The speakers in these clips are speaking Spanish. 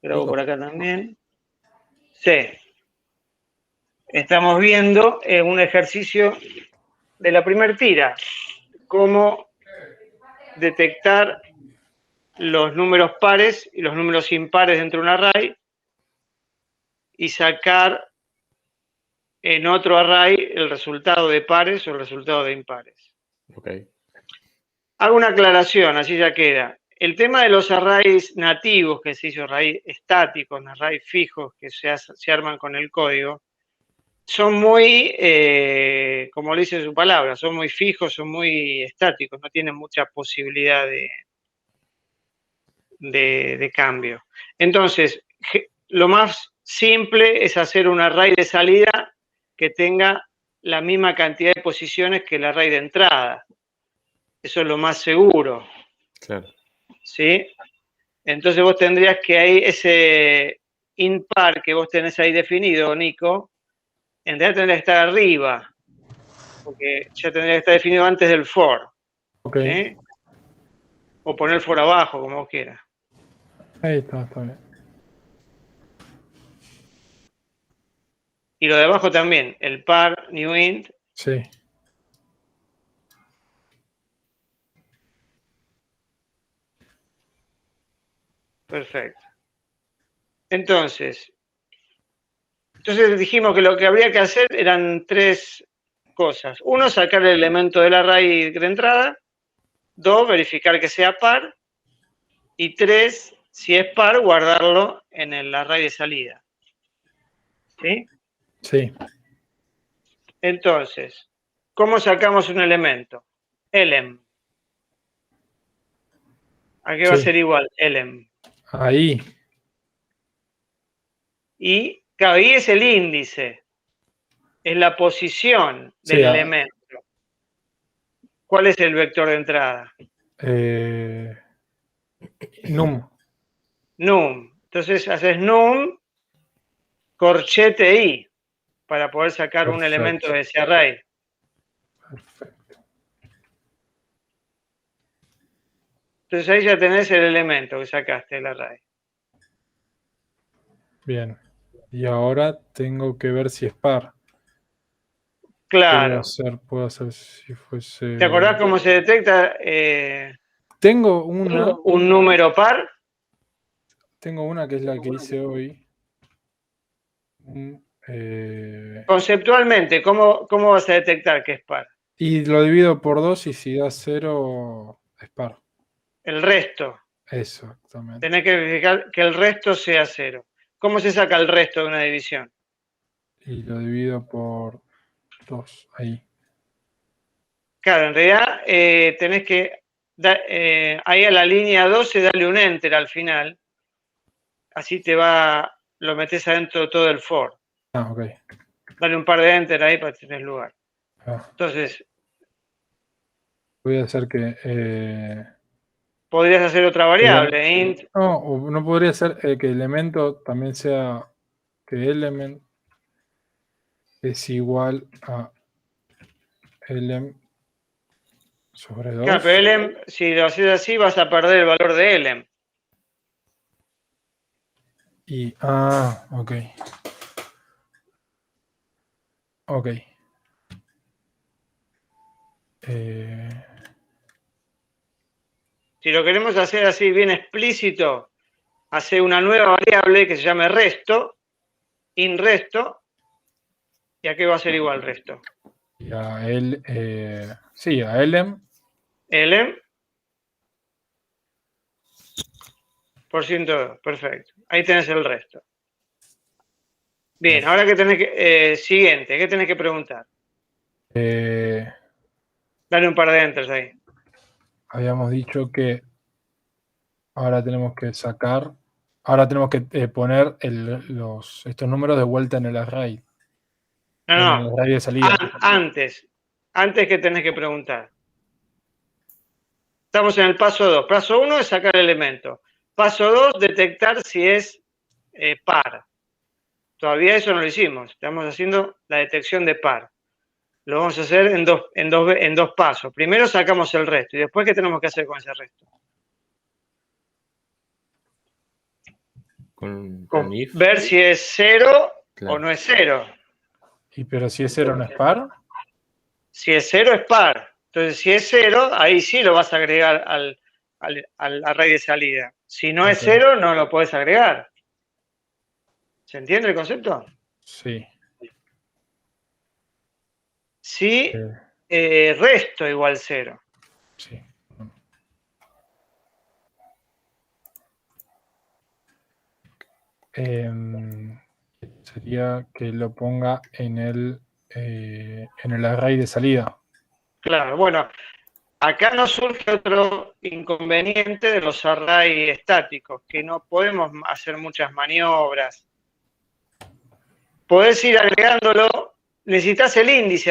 Grabo por acá también. Sí. Estamos viendo un ejercicio de la primera tira. Cómo detectar los números pares y los números impares dentro de un array y sacar en otro array el resultado de pares o el resultado de impares. Okay. Hago una aclaración, así ya queda. El tema de los arrays nativos, que se hizo array estáticos, arrays fijos que se arman con el código, son muy, como le dice su palabra, son muy fijos, son muy estáticos, no tienen mucha posibilidad de cambio. Entonces, lo más simple es hacer un array de salida que tenga la misma cantidad de posiciones que el array de entrada. Eso es lo más seguro. Claro. ¿Sí? Entonces vos tendrías que ahí ese impar que vos tenés ahí definido, Nico, en realidad tendría que estar arriba, porque ya tendría que estar definido antes del for. Okay. ¿Sí? O poner el for abajo, como vos quieras. Ahí está bien. Y lo de abajo también, el par new int. Sí. Perfecto. Entonces dijimos que lo que habría que hacer eran tres cosas. Uno, sacar el elemento del array de entrada. Dos, verificar que sea par. Y tres, si es par, guardarlo en el array de salida. ¿Sí? Sí. Entonces, ¿cómo sacamos un elemento? Elem. ¿A qué va a ser igual? Elem. Ahí. Y claro, ahí es el índice. Es la posición del elemento. ¿Cuál es el vector de entrada? Num. Num. Entonces haces num corchete i para poder sacar un elemento de ese array. Perfecto. Entonces ahí ya tenés el elemento que sacaste del array. Bien. Y ahora tengo que ver si es par. Claro. Puedo hacer si fuese... ¿Te acordás cómo se detecta Tengo una... un número par? Tengo una que es la que hice hoy. Conceptualmente, ¿cómo vas a detectar que es par? Y lo divido por 2 y si da 0 es par. El resto. Exactamente. Tenés que verificar que el resto sea 0. ¿Cómo se saca el resto de una división? Y lo divido por 2, ahí. Claro, en realidad tenés que, ahí a la línea 12 darle un enter al final, así lo metés adentro de todo el for. Ah, ok. Dale un par de enter ahí para tener lugar. Entonces, voy a hacer que... podrías hacer otra variable, int. No podría ser que elemento también sea que element es igual a elem sobre 2. Claro, pero elem, si lo haces así, vas a perder el valor de elem. Ok. Ok. Si lo queremos hacer así bien explícito, hace una nueva variable que se llame resto, inResto, y aquí va a ser igual resto. Y a él, sí, a elem. Elem por 102, perfecto. Ahí tenés el resto. Bien, ahora que tenés que, siguiente, ¿qué tenés que preguntar? Dale un par de enters ahí. Habíamos dicho que ahora tenemos que sacar, ahora tenemos que poner estos números de vuelta en el array. En el array de salida. Antes que tenés que preguntar. Estamos en el paso 2. Paso 1 es sacar el elemento. Paso 2, detectar si es par. Todavía eso no lo hicimos. Estamos haciendo la detección de par. Lo vamos a hacer en dos pasos. Primero sacamos el resto. ¿Y después qué tenemos que hacer con ese resto? con if. Ver si es 0 Claro. o no es 0. Pero si es 0 no es par. Si es 0 es par. Entonces, si es 0, ahí sí lo vas a agregar al array de salida. Si no es 0, no lo puedes agregar. ¿Se entiende el concepto? Sí. Si resto igual 0. Sí. Sería que lo ponga en el array de salida. Claro, bueno, acá nos surge otro inconveniente de los arrays estáticos, que no podemos hacer muchas maniobras. Podés ir agregándolo, necesitas el índice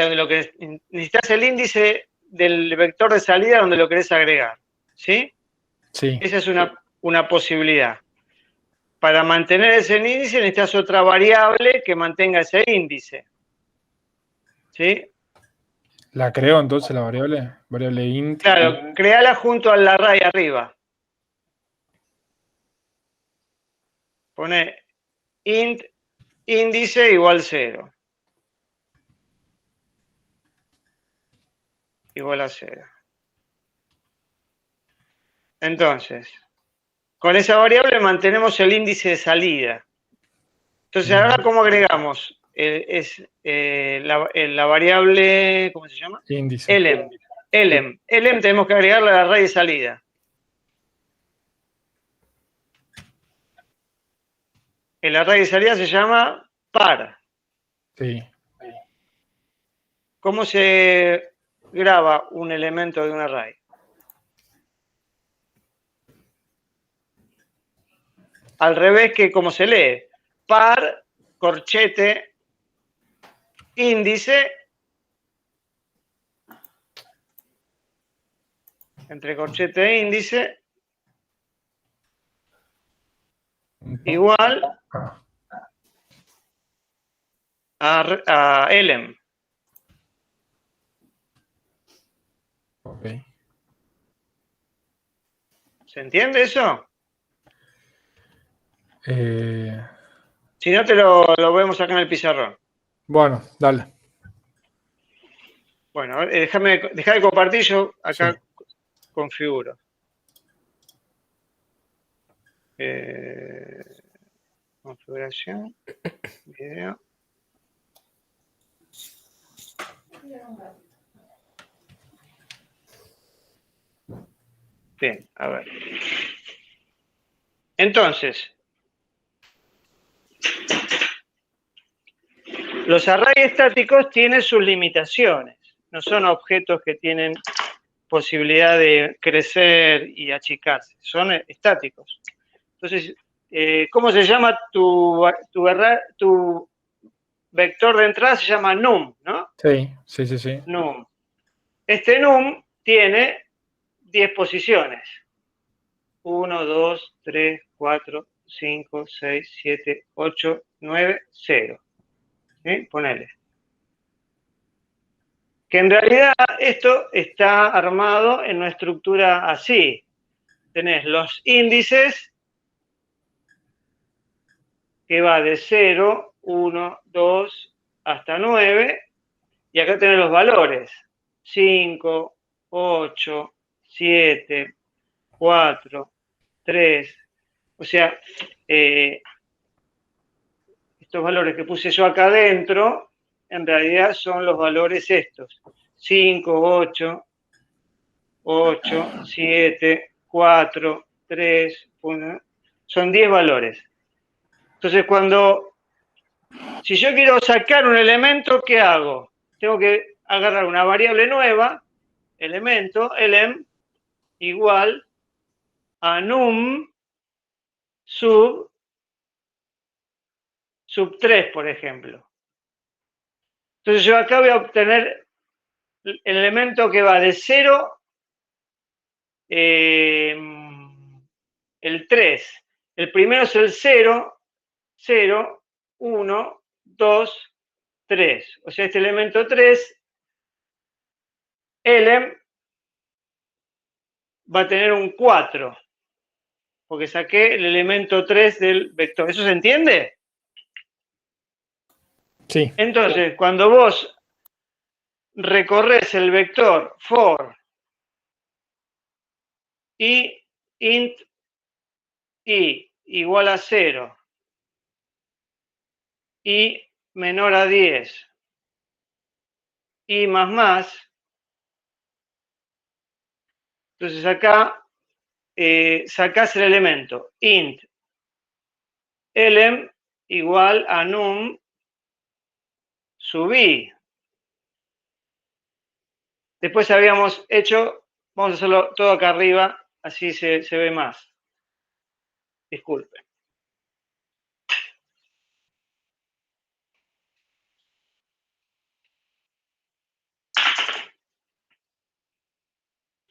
del vector de salida donde lo querés agregar, ¿sí? Sí. Esa es una posibilidad. Para mantener ese índice necesitas otra variable que mantenga ese índice, ¿sí? ¿La creo entonces la variable? Variable int. Claro, créala junto al array arriba. Pone int índice igual 0. Igual a 0. Entonces, con esa variable mantenemos el índice de salida. Entonces, ahora, ¿cómo agregamos? La variable, ¿cómo se llama? Índice. elem tenemos que agregarle al array de salida. El array de salida se llama par. Sí. ¿Cómo se graba un elemento de un array? Al revés que como se lee. Par, corchete, índice, entre corchete e índice, igual a elem. Ok. ¿Se entiende eso? Eh, Si no, te lo vemos acá en el pizarrón. bueno, dale. Bueno, deja de compartir, yo acá Sí. configuro. Configuración, video. Bien, a ver. Entonces, los arrays estáticos tienen sus limitaciones. No son objetos que tienen posibilidad de crecer y achicarse. Son estáticos. Entonces, ¿cómo se llama tu vector de entrada? Se llama num, ¿no? Sí. Num. Este num tiene 10 posiciones. 1, 2, 3, 4, 5, 6, 7, 8, 9, 0. ¿Sí? Ponele. Que en realidad esto está armado en una estructura así. Tenés los índices que va de 0, 1, 2 hasta 9, y acá tenés los valores. 5, 8, 7, 4, 3. O sea, estos valores que puse yo acá adentro, en realidad son los valores estos. 5, 8, 8, 7, 4, 3, 1. Son 10 valores. Entonces, si yo quiero sacar un elemento, ¿qué hago? Tengo que agarrar una variable nueva, elemento, elem, igual a num sub 3, por ejemplo. Entonces yo acá voy a obtener el elemento que va de 0, el 3. El primero es el 0, 0, 1, 2, 3. O sea, este elemento 3, elem, va a tener un 4. porque saqué el elemento 3 del vector. ¿Eso se entiende? Sí. Entonces, cuando vos recorres el vector for y int i igual a 0 y menor a 10 y más, entonces acá sacás el elemento int elem igual a num sub i. Después habíamos hecho, vamos a hacerlo todo acá arriba, así se ve más. Disculpe.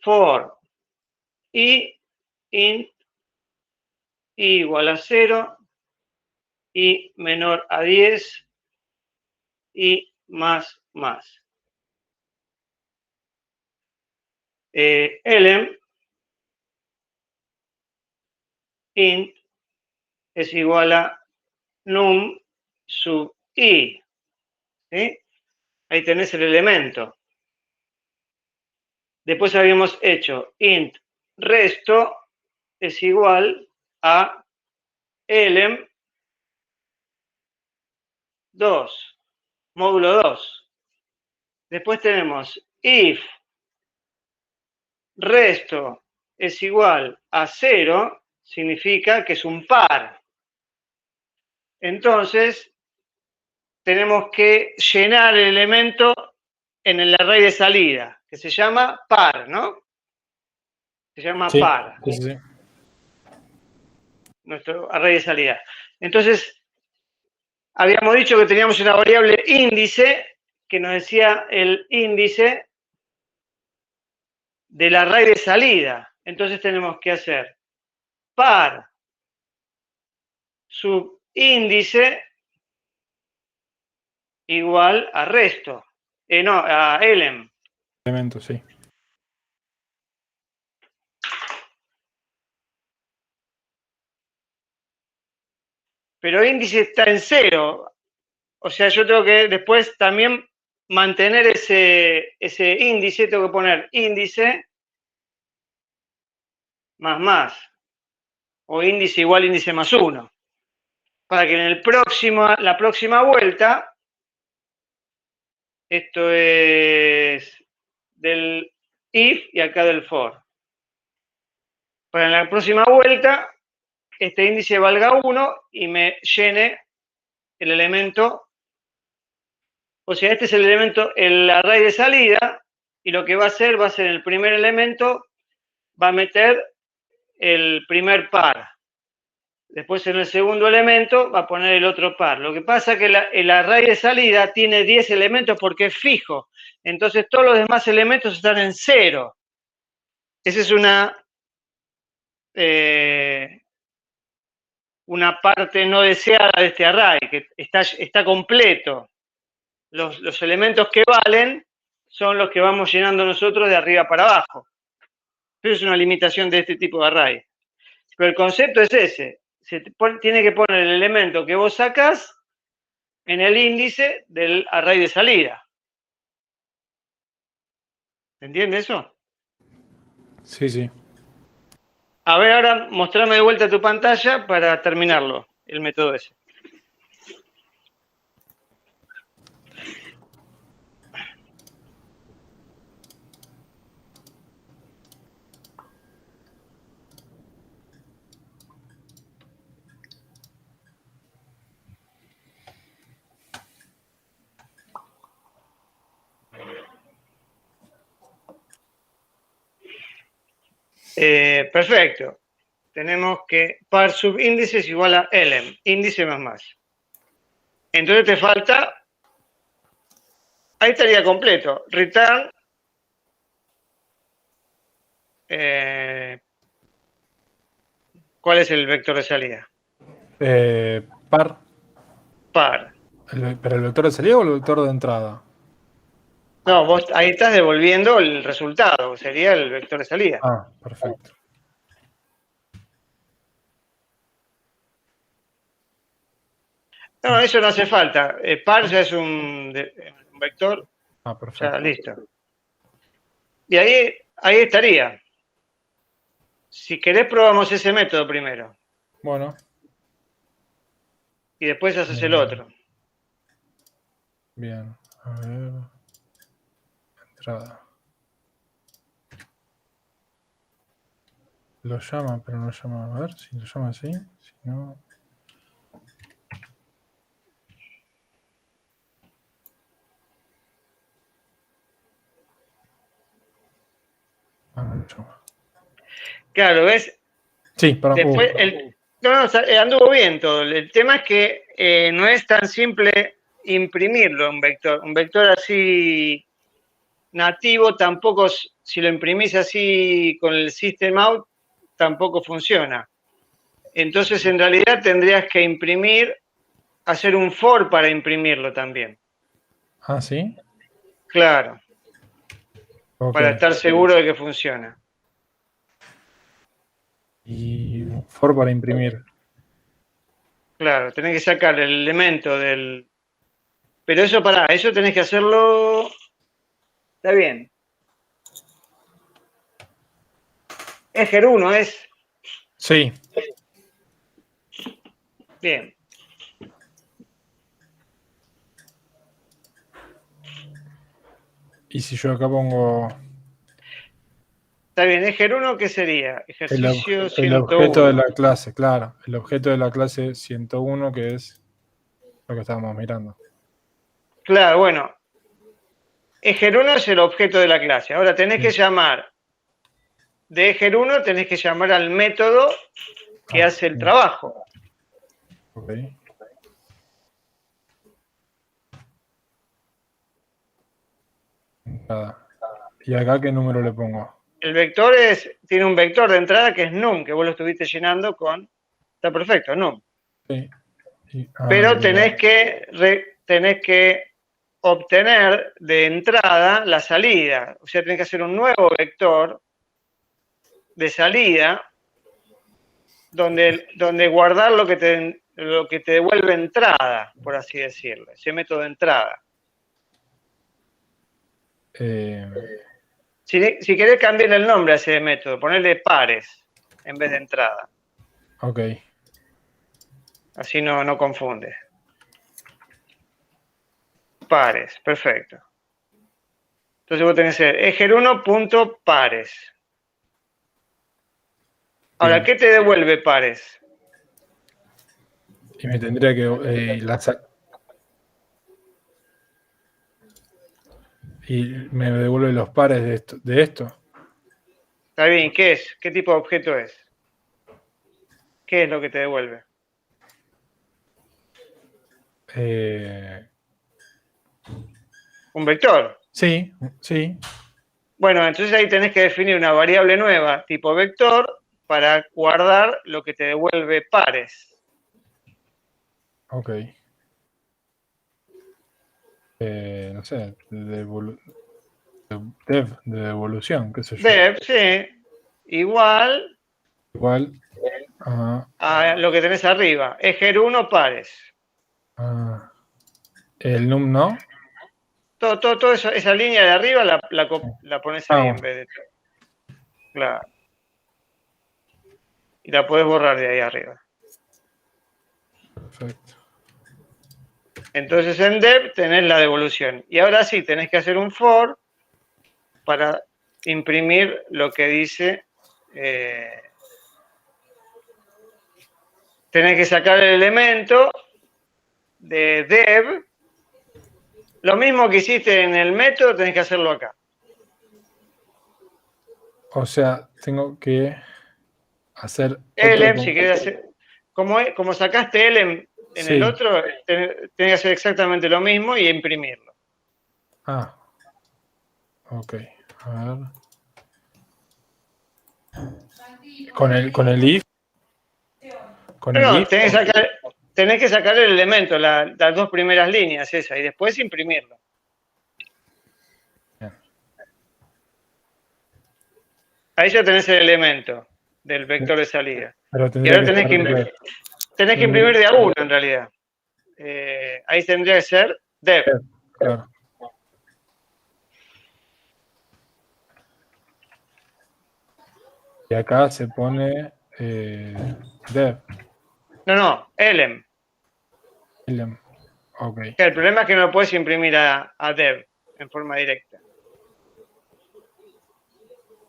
For i int i igual a 0 y menor a 10 y más. Elem int es igual a num sub i. ¿Sí? Ahí tenés el elemento. Después habíamos hecho int resto es igual a elem 2, módulo 2. Después tenemos if resto es igual a 0, significa que es un par. Entonces, tenemos que llenar el elemento en el array de salida, que se llama par, ¿no? Se llama Sí, par. sí. Nuestro array de salida. Entonces, habíamos dicho que teníamos una variable índice que nos decía el índice del array de salida. Entonces tenemos que hacer par subíndice igual a resto. No, a elem. Elemento, sí. Pero índice está en 0. O sea, yo tengo que después también mantener ese índice, tengo que poner índice más. O índice igual índice más 1. Para que en la próxima vuelta, esto es del if y acá del for. Para en la próxima vuelta, este índice valga 1 y me llene el elemento. O sea, este es el elemento, el array de salida, y lo que va a hacer el primer elemento, va a meter el primer par. Después en el segundo elemento va a poner el otro par. Lo que pasa es que el array de salida tiene 10 elementos porque es fijo. Entonces todos los demás elementos están en 0. Esa es una parte no deseada de este array, que está completo. Los elementos que valen son los que vamos llenando nosotros de arriba para abajo. Eso es una limitación de este tipo de array. Pero el concepto es ese. Tiene que poner el elemento que vos sacás en el índice del array de salida. ¿Se entiende eso? Sí, sí. A ver, ahora mostrame de vuelta tu pantalla para terminarlo, el método ese. Perfecto. Tenemos que par subíndice es igual a elem, índice más. Entonces te falta, ahí estaría completo, return, ¿cuál es el vector de salida? Par. Par. ¿Pero el vector de salida o el vector de entrada? No, vos ahí estás devolviendo el resultado, sería el vector de salida. Ah, perfecto. No, eso no hace falta. Par ya es un vector. Perfecto. Ya, listo. Y ahí estaría. Si querés, probamos ese método primero. Bueno. Y después haces el otro. Bien. A ver. Entrada. Lo llama, pero no llama. A ver si lo llama así. Si no. No llama. Claro, ¿ves? Sí, para después anduvo bien todo. El tema es que no es tan simple imprimirlo un vector. Un vector así nativo tampoco, si lo imprimís así con el system out, tampoco funciona. Entonces, en realidad tendrías que imprimir, hacer un for para imprimirlo también. Ah, ¿sí? Claro. Okay. Para estar seguro de que funciona. Y for para imprimir. Claro, tenés que sacar el elemento del... Pero eso eso tenés que hacerlo... Está bien. Ejer 1 es... Sí. Bien. Y si yo acá pongo... Está bien, Ejer 1, ¿qué sería? Ejercicio 101. El objeto de la clase, claro. El objeto de la clase 101, que es lo que estábamos mirando. Claro, bueno. Ejer 1 es el objeto de la clase. Ahora tenés que llamar... De Ejer 1 tenés que llamar al método que hace el trabajo. Ok. ¿Y acá qué número le pongo? El vector tiene un vector de entrada que es num, que vos lo estuviste llenando con... Está perfecto, num. Sí. Pero tenés que obtener de entrada la salida. O sea, tenés que hacer un nuevo vector de salida donde guardar lo que te devuelve entrada, por así decirlo. Ese método de entrada. Si querés cambiar el nombre a ese método, ponerle pares en vez de entrada. Ok. Así no confunde. Pares, perfecto. Entonces vos tenés ejer1.pares. Ahora, ¿qué te devuelve pares? Y me tendría que y me devuelve los pares de esto. Está bien, ¿qué es? ¿Qué tipo de objeto es? ¿Qué es lo que te devuelve? ¿Un vector? Sí, sí. Bueno, entonces ahí tenés que definir una variable nueva, tipo vector, para guardar lo que te devuelve pares. Ok. No sé, de devolución, qué sé yo. Dev, sí. Igual a lo que tenés arriba. Ejer1 pares. El num no. Todo eso, esa línea de arriba la pones ahí en vez de... Claro. Y la podés borrar de ahí arriba. Perfecto. Entonces en dev tenés la devolución. Y ahora sí, tenés que hacer un for para imprimir lo que dice... tenés que sacar el elemento de dev. Lo mismo que hiciste en el método, tenés que hacerlo acá. O sea, tengo que hacer... elem, si querés hacer... Como sacaste elem en el otro, tenés que hacer exactamente lo mismo y imprimirlo. Ok. A ver. Con el if. Tenés que sacar el elemento, las dos primeras líneas esas, y después imprimirlo. Bien. Ahí ya tenés el elemento del vector de salida. Pero y ahora tenés que imprimir de a uno en realidad. ahí tendría que ser dev. Claro. Y acá se pone dev. No, elem. Ok. El problema es que no lo puedes imprimir a dev en forma directa.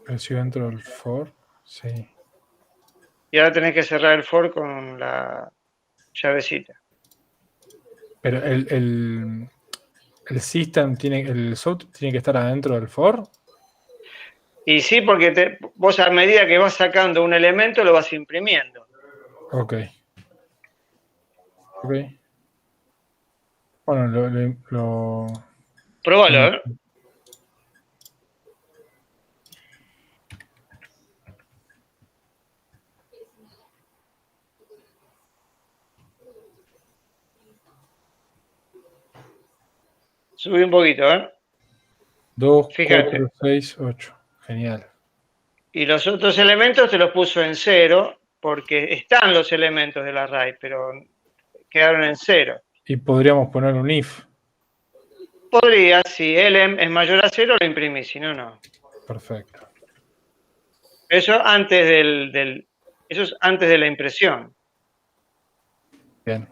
Recibo dentro del for. Sí. Y ahora tenés que cerrar el for con la llavecita. Pero el system el software tiene que estar adentro del for. Y sí, porque vos a medida que vas sacando un elemento lo vas imprimiendo. Ok. Bueno, Probalo, ¿eh? Subí un poquito, ¿eh? 2, Fíjate. 4, 6, 8. Genial. Y los otros elementos te los puso en 0, porque están los elementos del array, pero quedaron en 0. Y podríamos poner un if. Podría, si elem es mayor a 0, lo imprimís, si no, no. Perfecto. Eso antes eso es antes de la impresión. Bien.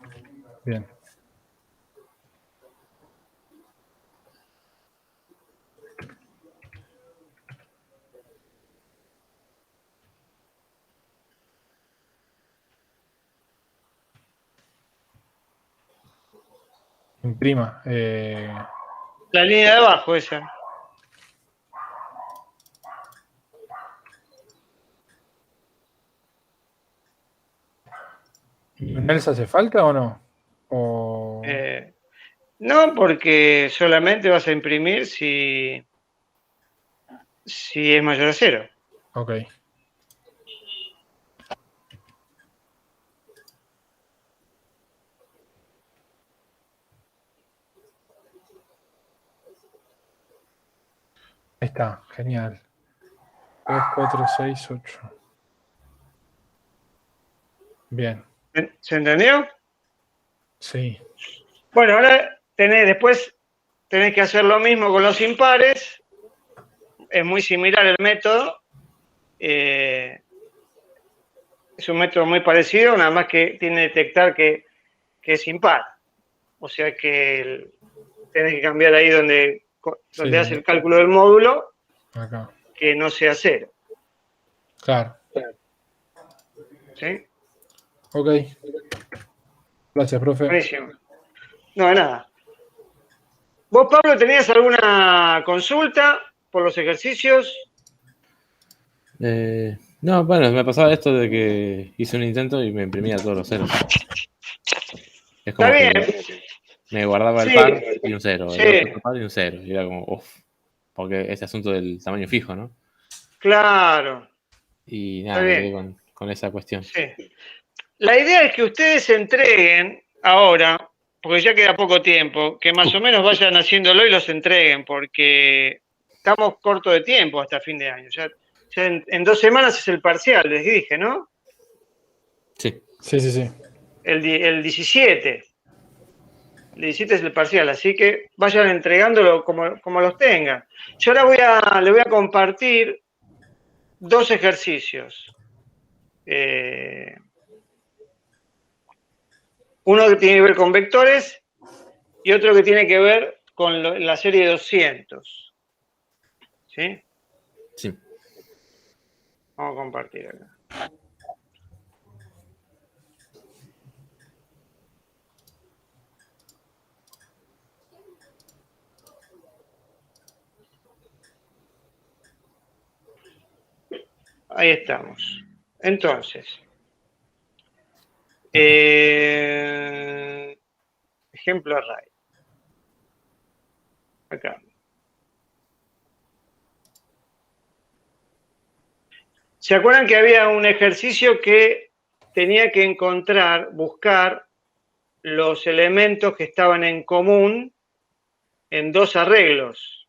Imprima. La línea de abajo, esa. ¿Nels hace falta o no? No, porque solamente vas a imprimir si es mayor a 0. Ok. Ahí está, genial. 2, 4, 6, 8. Bien. ¿Se entendió? Sí. Bueno, ahora después tenés que hacer lo mismo con los impares. Es muy similar el método. Es un método muy parecido, nada más que tiene que detectar que es impar. O sea que tenés que cambiar ahí donde hace el cálculo del módulo, Acá. que no sea 0. Claro. ¿Sí? Ok. Gracias, profe. Buenísimo. No, de nada. ¿Vos, Pablo, tenías alguna consulta por los ejercicios? No, bueno, me pasaba esto de que hice un intento y me imprimía todos los ceros. Es como Está que bien. me guardaba el Sí. par y un 0, Sí. el otro par y un 0. Y era como, uff, porque ese asunto del tamaño fijo, ¿no? Claro. Y Está nada, me bien. quedé con esa cuestión. Sí. La idea es que ustedes entreguen ahora, porque ya queda poco tiempo, que más o menos vayan haciéndolo y los entreguen, porque estamos cortos de tiempo hasta fin de año. Ya en 2 semanas es el parcial, les dije, ¿no? Sí. El 17. El 17 es el parcial, así que vayan entregándolo como los tengan. Yo ahora le voy a compartir 2 ejercicios. Uno que tiene que ver con vectores y otro que tiene que ver con la serie de 200. ¿Sí? Sí. Vamos a compartir acá. Ahí estamos. Entonces, ejemplo array. Acá. ¿Se acuerdan que había un ejercicio que tenía que buscar los elementos que estaban en común en 2 arreglos?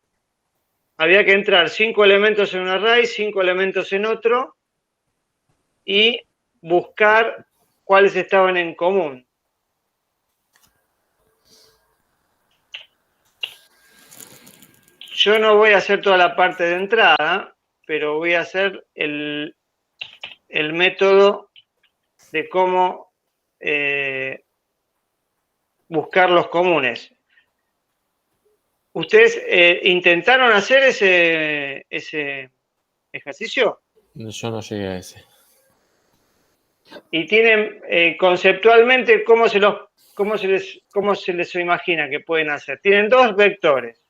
Había que entrar 5 elementos en un array, 5 elementos en otro y buscar cuáles estaban en común. yo no voy a hacer toda la parte de entrada, pero voy a hacer el método de cómo buscar los comunes. ¿Ustedes intentaron hacer ese ejercicio? Yo no llegué a ese. Y tienen conceptualmente cómo se les imagina que pueden hacer. Tienen dos vectores.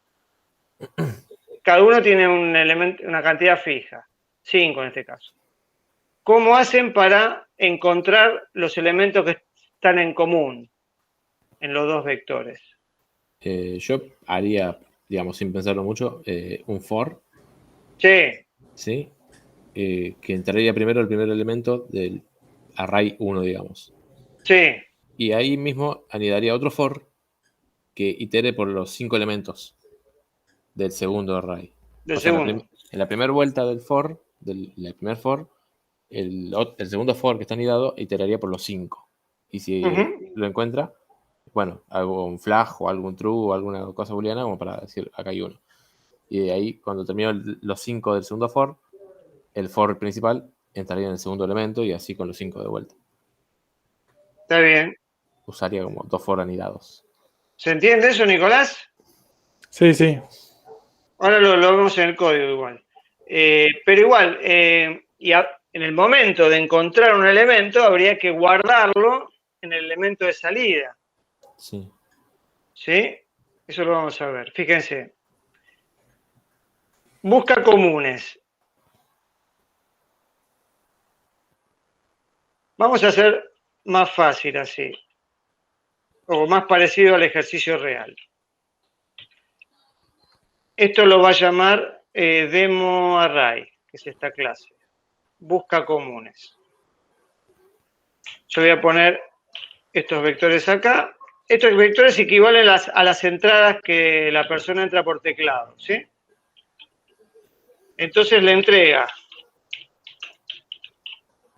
Cada uno tiene un elemento, una cantidad fija, 5 en este caso. ¿Cómo hacen para encontrar los elementos que están en común en los dos vectores? Yo haría, digamos, sin pensarlo mucho, un for, Sí, ¿sí? Que entraría primero el primer elemento del array 1, digamos. sí, Y ahí mismo anidaría otro for que itere por los 5 elementos del segundo array. del O sea, segundo. en la primera vuelta del for, del primer for, el segundo for que está anidado iteraría por los 5. Y si lo encuentra, bueno, hago un flag o algún true o alguna cosa booleana como para decir acá hay uno. Y de ahí, cuando termino los 5 del segundo for, el for principal entraría en el segundo elemento y así con los 5 de vuelta. Está bien. Usaría como 2 for anidados. ¿Se entiende eso, Nicolás? Sí, sí. Ahora lo vemos en el código igual. Pero igual, en el momento de encontrar un elemento, habría que guardarlo en el elemento de salida. Sí. ¿Sí? Eso lo vamos a ver. Fíjense. Busca comunes. Vamos a hacer más fácil así. O más parecido al ejercicio real. Esto lo va a llamar demo array, que es esta clase. Busca comunes. Yo voy a poner estos vectores acá. Estos vectores equivalen a las entradas que la persona entra por teclado, ¿sí? Entonces le entrega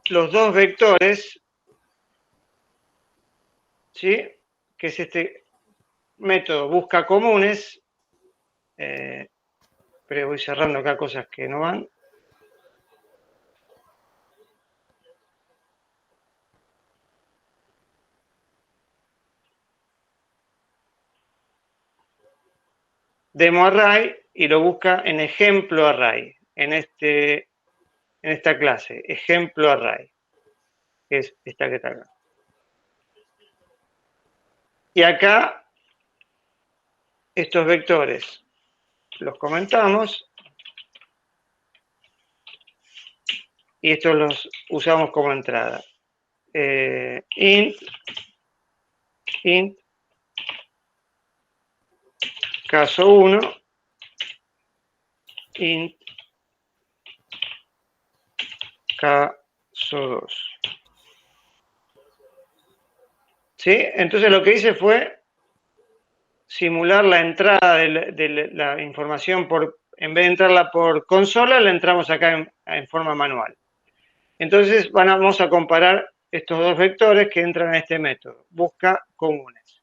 los dos vectores, ¿sí? Que es este método busca comunes. Pero voy cerrando acá cosas que no van. Demo array y lo busca en ejemplo array, en esta clase, ejemplo array, que es esta que está acá. Y acá, estos vectores los comentamos y estos los usamos como entrada. Int, caso 1, int, caso 2. ¿Sí? Entonces lo que hice fue simular la entrada de la información en vez de entrarla por consola, la entramos acá en forma manual. Entonces vamos a comparar estos dos vectores que entran en este método. Busca comunes.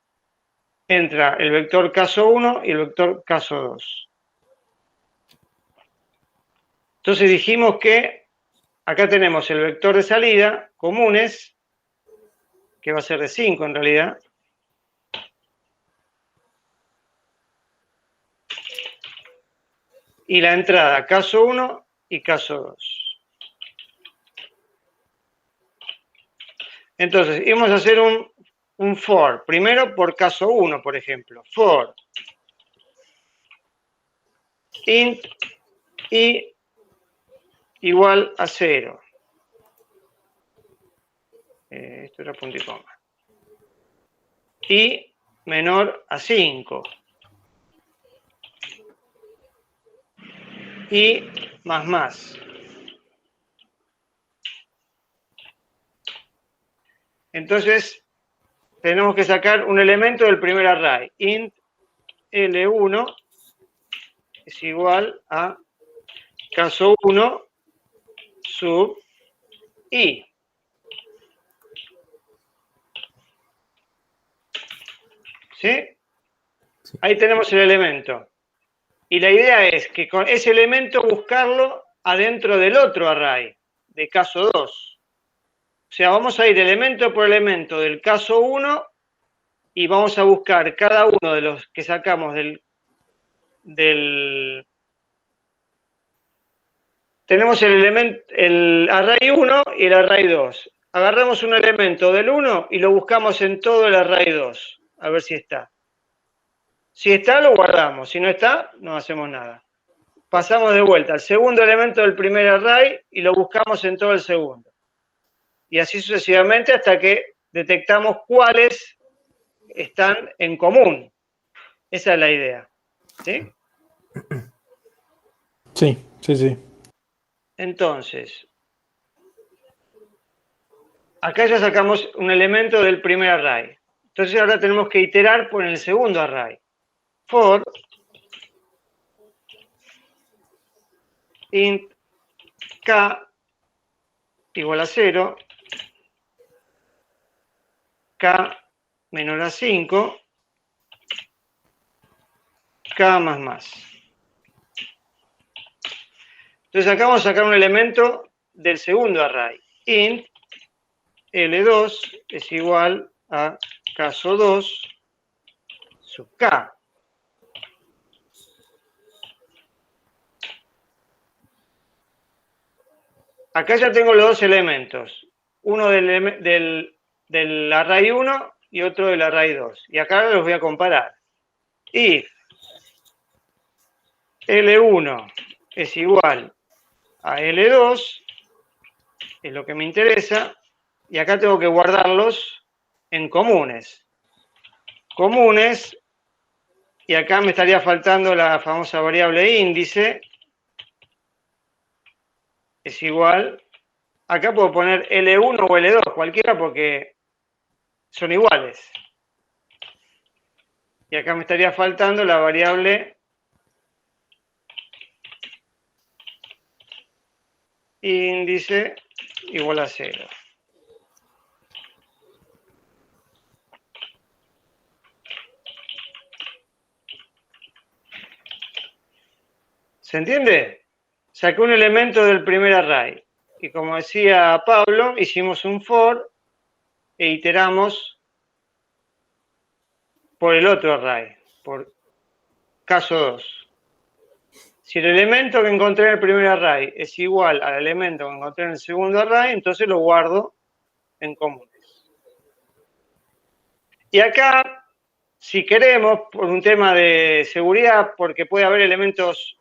Entra el vector caso 1 y el vector caso 2. Entonces dijimos que acá tenemos el vector de salida, comunes, que va a ser de 5 en realidad. Y la entrada, caso 1 y caso 2. Entonces, íbamos a hacer un for. Primero por caso 1, por ejemplo. For int i igual a 0. Esto era punto y coma. Y menor a 5. Y más. Entonces, tenemos que sacar un elemento del primer array. Int L1 es igual a caso 1 sub i. ¿Sí? Ahí tenemos el elemento. Y la idea es que con ese elemento buscarlo adentro del otro array, de caso 2. O sea, vamos a ir elemento por elemento del caso 1 y vamos a buscar cada uno de los que sacamos tenemos el array 1 y el array 2. Agarramos un elemento del 1 y lo buscamos en todo el array 2, a ver si está. Si está, lo guardamos. Si no está, no hacemos nada. Pasamos de vuelta al segundo elemento del primer array y lo buscamos en todo el segundo. Y así sucesivamente hasta que detectamos cuáles están en común. Esa es la idea. ¿Sí? Sí, sí, sí. Entonces, acá ya sacamos un elemento del primer array. Entonces ahora tenemos que iterar por el segundo array. For int k igual a 0, k menor a 5, k más más. Entonces acá vamos a sacar un elemento del segundo array. Int L2 es igual a caso 2 sub k. Acá ya tengo los dos elementos. Uno del array 1 y otro del array 2. Y acá los voy a comparar. If L1 es igual a L2, es lo que me interesa, y acá tengo que guardarlos en comunes. Comunes, y acá me estaría faltando la famosa variable índice, es igual, acá puedo poner L1 o L2, cualquiera porque son iguales. Y acá me estaría faltando la variable índice igual a 0. ¿Se entiende? Saqué un elemento del primer array. Y como decía Pablo, hicimos un for e iteramos por el otro array, por caso 2. Si el elemento que encontré en el primer array es igual al elemento que encontré en el segundo array, entonces lo guardo en comunes. Y acá, si queremos, por un tema de seguridad, porque puede haber elementos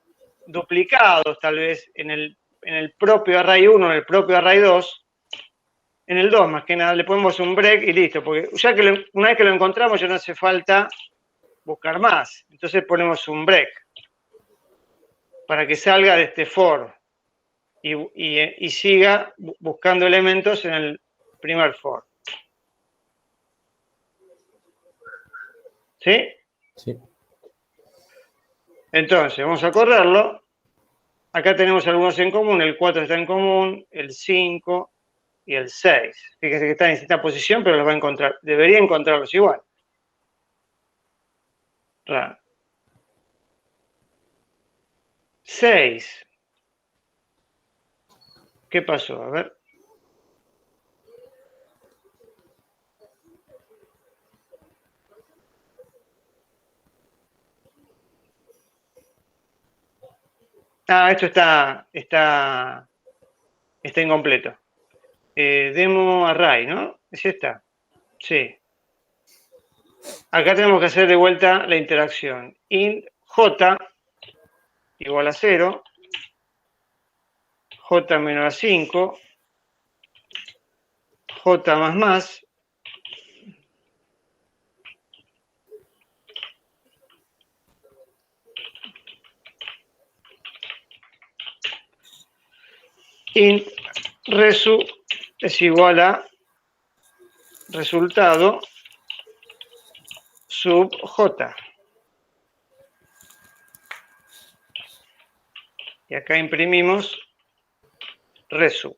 duplicados tal vez en el propio array 1, en el propio array 2, en el 2 más que nada, le ponemos un break y listo, porque ya que una vez que lo encontramos ya no hace falta buscar más. Entonces ponemos un break para que salga de este for y siga buscando elementos en el primer for. ¿Sí? Sí. Entonces, vamos a correrlo. Acá tenemos algunos en común. El 4 está en común, el 5 y el 6. Fíjese que está en distinta posición, pero los va a encontrar. Debería encontrarlos igual. 6. ¿Qué pasó? A ver. Ah, esto está incompleto. Demo array, ¿no? ¿Es esta? Sí. Acá tenemos que hacer de vuelta la interacción. Int j igual a 0, j menor a 5, j más más, int resu es igual a resultado sub j. Y acá imprimimos resu.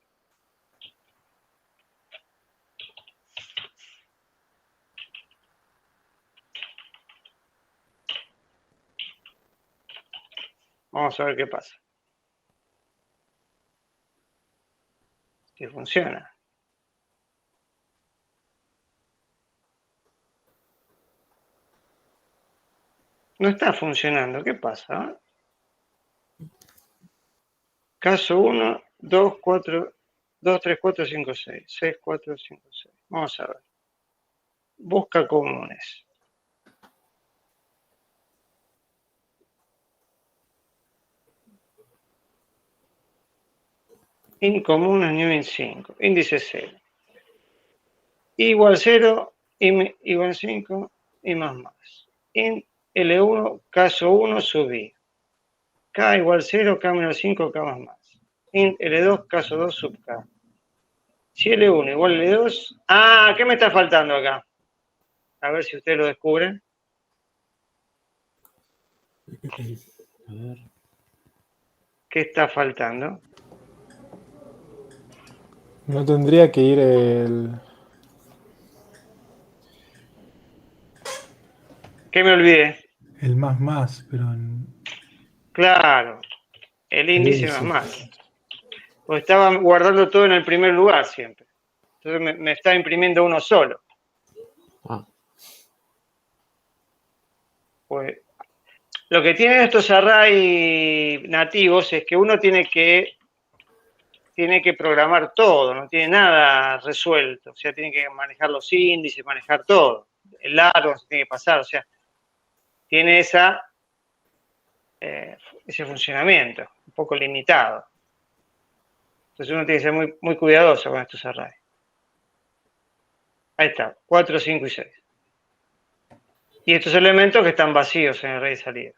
Vamos a ver qué pasa. Si funciona. No está funcionando. ¿Qué pasa? Caso 1, 2, 4, 2, 3, 4, 5, 6. 6, 4, 5, 6. Vamos a ver. Busca comunes. Incomunes new in 5. Índice 0. Igual 0, igual 5 y más. Int L1, caso 1, subí. K igual 0, K menos 5, K más. Int L2, caso 2, sub K. Si L1 igual L2... Ah, ¿qué me está faltando acá? A ver si ustedes lo descubren. A ver. ¿Qué está faltando? No tendría que ir el... ¿Qué me olvidé? El más, pero... Claro, el índice índice. más. Pues estaba guardando todo en el primer lugar siempre. Entonces me está imprimiendo uno solo. Ah, Pues lo que tienen estos array nativos es que uno tiene que programar todo, no tiene nada resuelto. O sea, tiene que manejar los índices, manejar todo. El largo se tiene que pasar, o sea, tiene ese funcionamiento un poco limitado. Entonces uno tiene que ser muy, muy cuidadoso con estos arrays. Ahí está, 4, 5 y 6. Y estos elementos que están vacíos en el array de salida.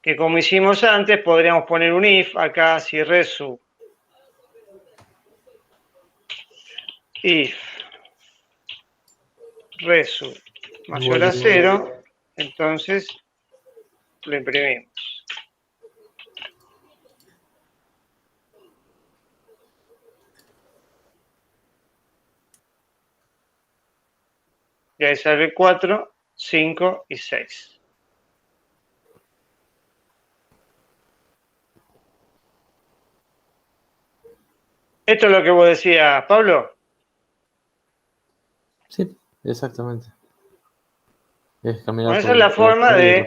Que como hicimos antes, podríamos poner un if acá, si resu if resu mayor a 0, entonces lo imprimimos. Y ahí sale 4, 5 y 6. Esto es lo que vos decías, Pablo. sí, exactamente. Es caminar Bueno, esa es la forma de...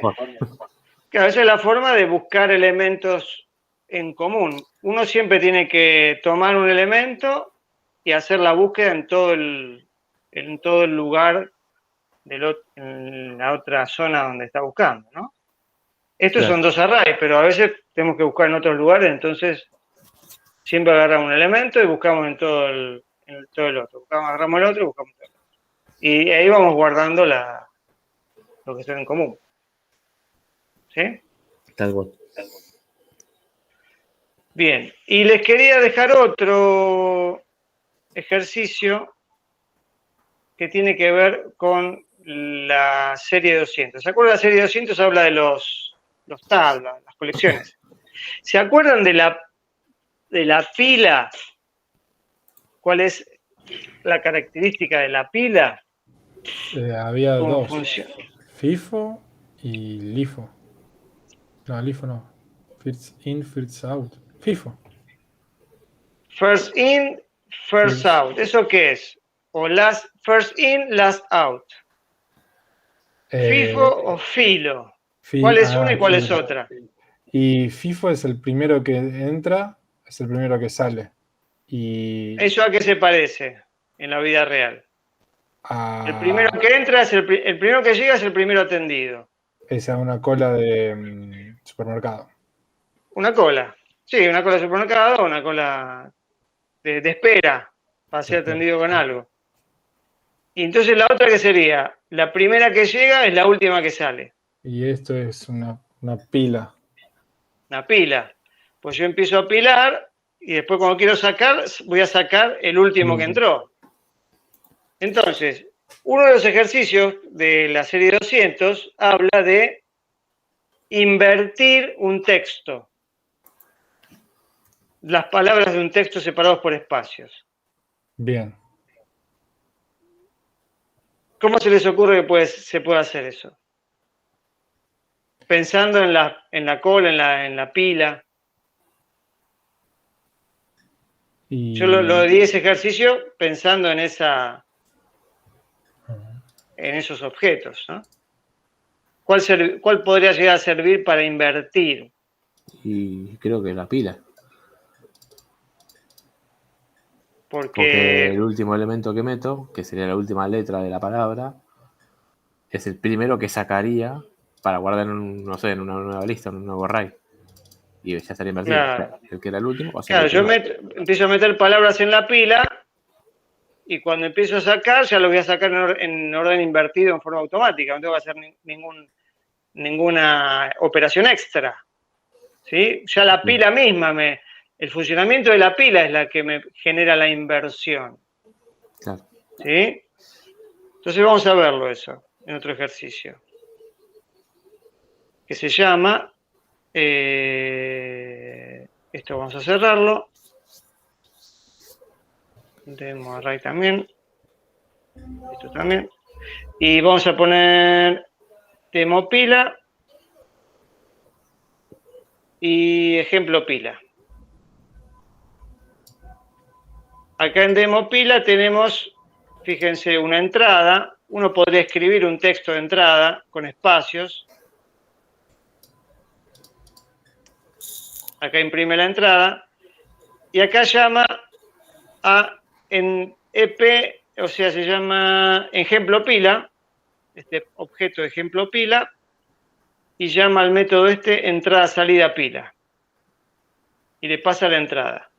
Claro, esa es la forma de buscar elementos en común. Uno siempre tiene que tomar un elemento y hacer la búsqueda en todo el lugar, en la otra zona donde está buscando, ¿no? Estos Claro. son dos arrays, pero a veces tenemos que buscar en otros lugares, entonces siempre agarramos un elemento y buscamos en todo el otro. Agarramos el otro y buscamos el otro. Y ahí vamos guardando lo que está en común. ¿Sí? Tal cual. Bien, y les quería dejar otro ejercicio que tiene que ver con la serie 200. ¿Se acuerdan? La serie 200 habla de los tablas, las colecciones. ¿Se acuerdan de la pila? ¿Cuál es la característica de la pila? Había ¿Cómo dos. funciona? FIFO y LIFO. No, LIFO no. First in, first out. FIFO. First in, first out. ¿Eso qué es? O first in, last out. ¿FIFO o filo? ¿Cuál es una y cuál es otra? Y FIFO es el primero que entra, es el primero que sale. Y ¿Eso a qué se parece en la vida real? El primero que entra es el primero que llega es el primero atendido. Es a una cola de supermercado. Una cola. Sí, una cola de supermercado, una cola de espera para ser atendido con algo. Y entonces la otra que sería, la primera que llega es la última que sale. Y esto es una pila. Una pila. Pues yo empiezo a pilar y después cuando quiero sacar, voy a sacar el último que entró. Entonces, uno de los ejercicios de la serie 200 habla de invertir un texto. Las palabras de un texto separados por espacios. Bien. ¿Cómo se les ocurre que se puede hacer eso? pensando en la cola, en la pila. Yo lo di ese ejercicio pensando en esos objetos, ¿no? ¿Cuál podría llegar a servir para invertir? Y creo que la pila. Porque el último elemento que meto, que sería la última letra de la palabra, es el primero que sacaría para guardar en una nueva lista, en un nuevo array. Y ya estaría invertido. Claro. El que era el último va a ser Claro, el yo primero. empiezo a meter palabras en la pila y cuando empiezo a sacar, ya lo voy a sacar en orden invertido en forma automática. No tengo que hacer ninguna operación extra. ¿Sí? Ya la pila misma, el funcionamiento de la pila es la que me genera la inversión. Claro. ¿Sí? Entonces vamos a verlo eso en otro ejercicio. Que se llama... esto vamos a cerrarlo. Demo array también. Esto también. Y vamos a poner demo pila y ejemplo pila. Acá en demo pila tenemos, fíjense, una entrada. Uno podría escribir un texto de entrada con espacios. Acá imprime la entrada. Y acá llama en EP, o sea, se llama ejemplo pila, este objeto de ejemplo pila, y llama al método entrada salida pila. Y le pasa la entrada.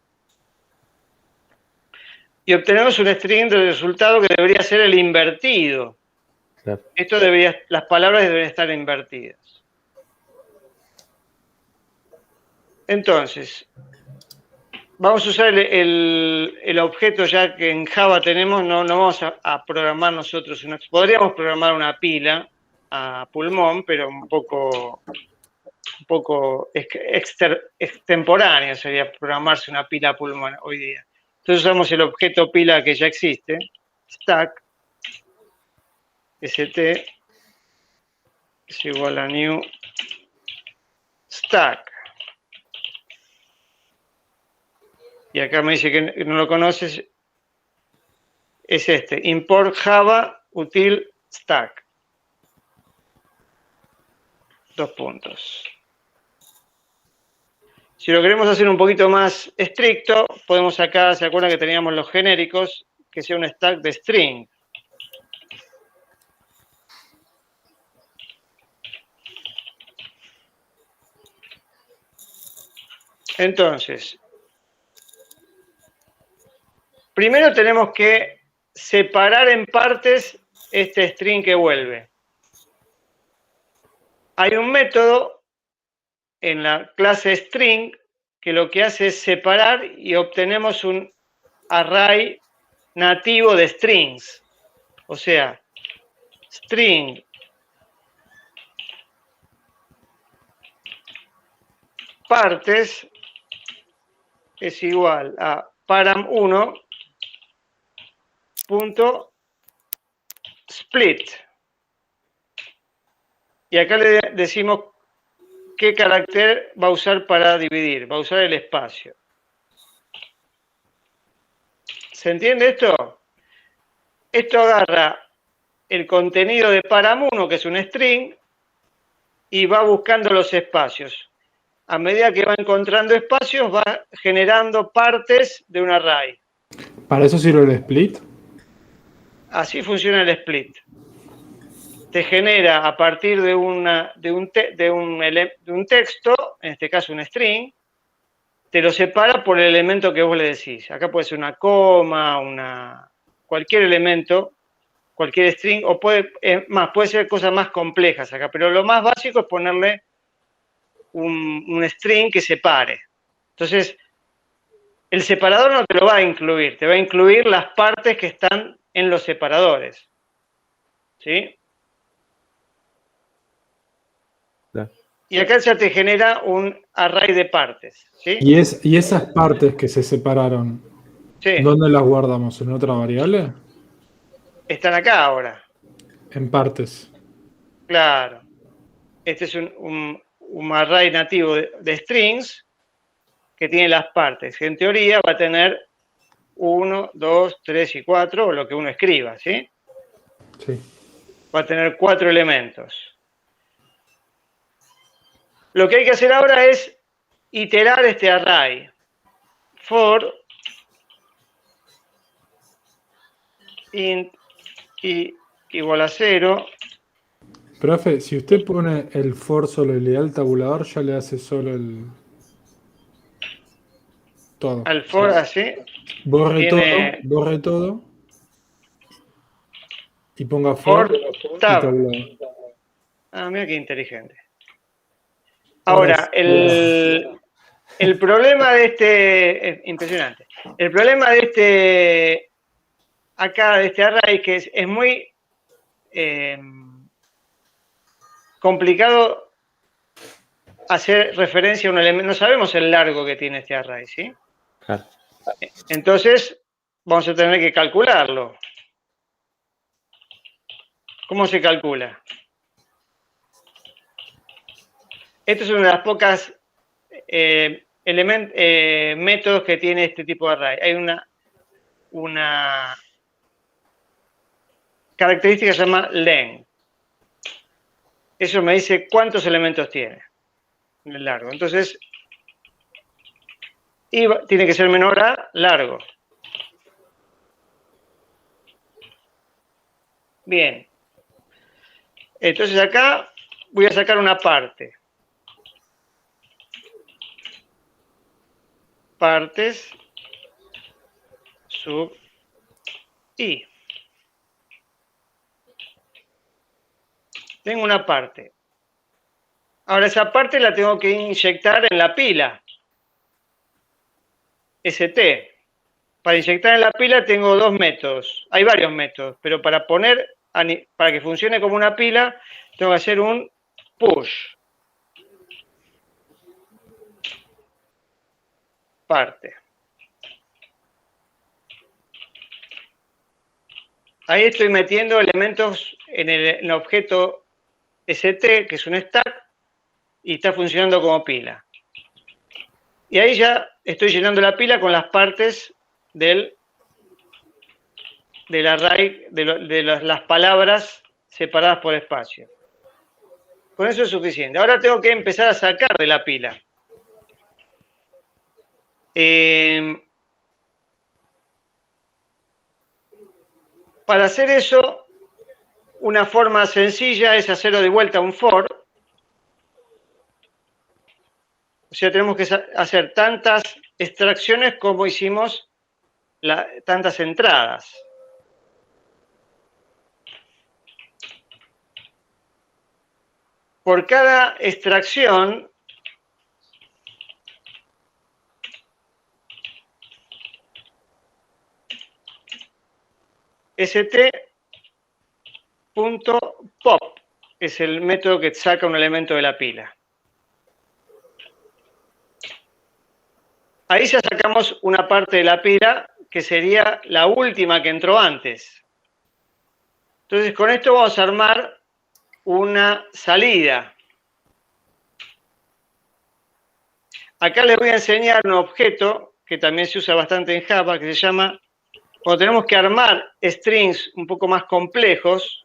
Y obtenemos un string de resultado que debería ser el invertido. Claro. Las palabras deberían estar invertidas. Entonces, vamos a usar el objeto ya que en Java tenemos, no vamos a programar nosotros. Podríamos programar una pila a pulmón, pero un poco extemporáneo sería programarse una pila a pulmón hoy día. Entonces usamos el objeto pila que ya existe, stack, st, es igual a new stack. Y acá me dice que no lo conoces, es import Java util stack. 2 puntos. Si lo queremos hacer un poquito más estricto, podemos acá, ¿se acuerdan que teníamos los genéricos? Que sea un stack de string. Entonces, primero tenemos que separar en partes este string que vuelve. Hay un método en la clase string que lo que hace es separar y obtenemos un array nativo de strings. O sea, string partes es igual a param1.split. Y acá le decimos qué carácter va a usar para dividir. Va a usar el espacio. ¿Se entiende esto? Esto agarra el contenido de param1, que es un string, y va buscando los espacios. A medida que va encontrando espacios, va generando partes de un array. ¿Para eso sirve el split? Así funciona el split. Te genera a partir de un texto, en este caso un string, te lo separa por el elemento que vos le decís. Acá puede ser una coma, cualquier elemento, cualquier string, o puede ser cosas más complejas acá, pero lo más básico es ponerle un string que separe. Entonces, el separador no te lo va a incluir, te va a incluir las partes que están en los separadores. ¿Sí? Claro. Y acá ya te genera un array de partes. ¿Sí? ¿Y esas partes que se separaron, Sí. dónde las guardamos? ¿En otra variable? Están acá ahora. En partes. Claro. Este es un array nativo de strings que tiene las partes. En teoría va a tener 1, 2, 3 y 4, o lo que uno escriba, ¿sí? Sí. Va a tener 4 elementos. Lo que hay que hacer ahora es iterar este array. For int i igual a 0. Profe, si usted pone el for solo y le da el tabulador, ya le hace solo el todo. Al for así Borre tiene todo, borre todo y ponga for for y tab. tabulador. Ah, mira qué inteligente. Ahora Ahora, el problema de este, es impresionante, el problema de este, acá, de este array, que es muy complicado hacer referencia a un elemento, no sabemos el largo que tiene este array, ¿sí? Claro. Entonces, vamos a tener que calcularlo. ¿Cómo se calcula? Esta es una de las pocas métodos que tiene este tipo de array. Hay una característica que se llama len. Eso me dice cuántos elementos tiene en el largo. Entonces, tiene que ser menor a largo. Bien. Entonces acá voy a sacar una parte. Partes sub i. Tengo una parte. Ahora esa parte la tengo que inyectar en la pila. ST. Para inyectar en la pila tengo dos métodos. Hay varios métodos, pero para que funcione como una pila, tengo que hacer un push. Parte. Ahí estoy metiendo elementos en el objeto ST, que es un stack, y está funcionando como pila. Y ahí ya estoy llenando la pila con las partes del array, de las palabras separadas por espacio. Con eso es suficiente. Ahora tengo que empezar a sacar de la pila. Para hacer eso, una forma sencilla es hacerlo de vuelta un for. O sea, tenemos que hacer tantas extracciones como hicimos tantas entradas. Por cada extracción, st.pop es el método que saca un elemento de la pila. Ahí ya sacamos una parte de la pila que sería la última que entró antes. Entonces, con esto vamos a armar una salida. Acá les voy a enseñar un objeto que también se usa bastante en Java, que se llama, cuando tenemos que armar strings un poco más complejos,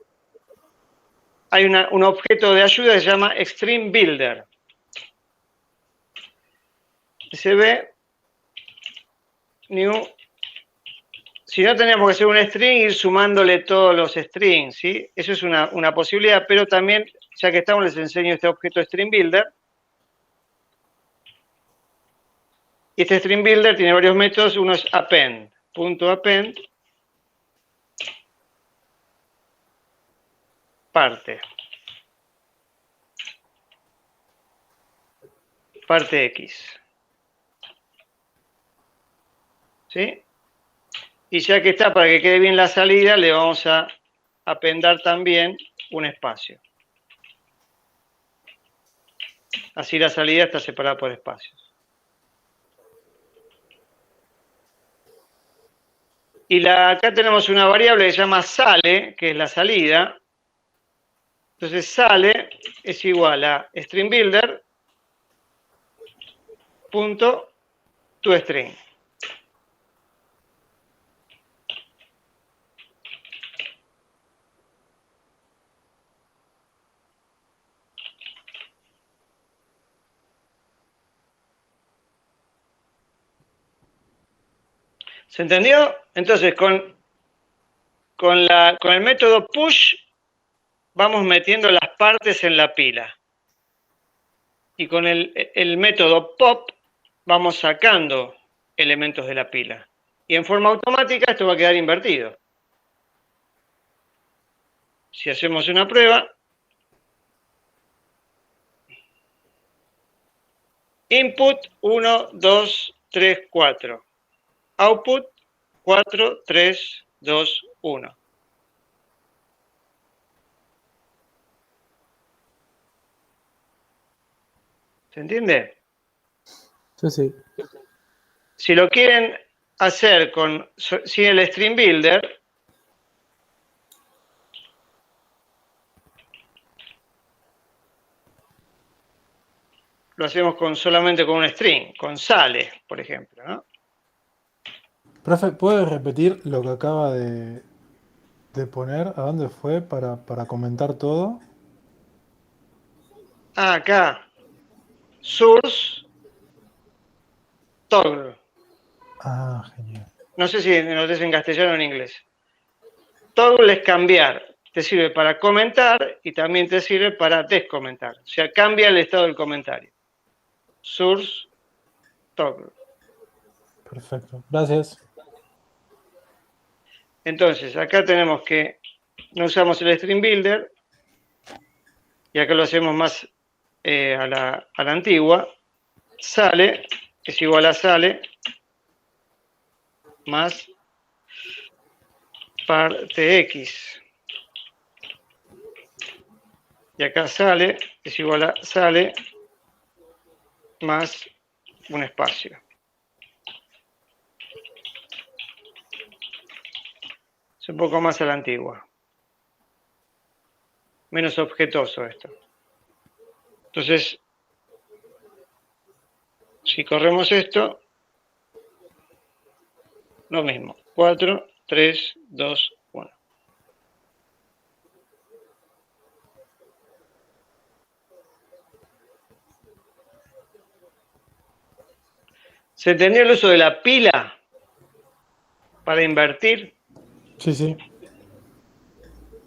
hay un objeto de ayuda que se llama String Builder. Se ve new. Si no, teníamos que hacer un string e ir sumándole todos los strings, ¿sí? Eso es una posibilidad, pero también, ya que estamos, les enseño este objeto String Builder. Y este String Builder tiene varios métodos. Uno es append. .append. Parte. Parte X. ¿Sí? Y ya que está, para que quede bien la salida, le vamos a appendar también un espacio. Así la salida está separada por espacios. Y acá tenemos una variable que se llama sale, que es la salida. Entonces sale es igual a stringBuilder.toString. ¿Se entendió? Entonces, con el método push vamos metiendo las partes en la pila. Y con el método pop vamos sacando elementos de la pila. Y en forma automática esto va a quedar invertido. Si hacemos una prueba, input 1, 2, 3, 4. Output 4, 3, 2, 1. ¿Se entiende? Sí, sí. Si lo quieren hacer sin el string builder, lo hacemos solamente con un string, con sale, por ejemplo, ¿no? Profe, ¿puede repetir lo que acaba de poner? ¿A dónde fue para comentar todo? Ah, acá. Source toggle. Ah, genial. No sé si lo des en castellano o en inglés. Toggle es cambiar. Te sirve para comentar y también te sirve para descomentar. O sea, cambia el estado del comentario. Source toggle. Perfecto. Gracias. Entonces, acá tenemos que no usamos el string builder y acá lo hacemos más a la antigua. Sale es igual a sale más parte X. Y acá sale es igual a sale más un espacio. Es un poco más a la antigua. Menos objetoso esto. Entonces, si corremos esto, lo mismo. 4, 3, 2, 1. ¿Se entendió el uso de la pila para invertir? Sí, sí.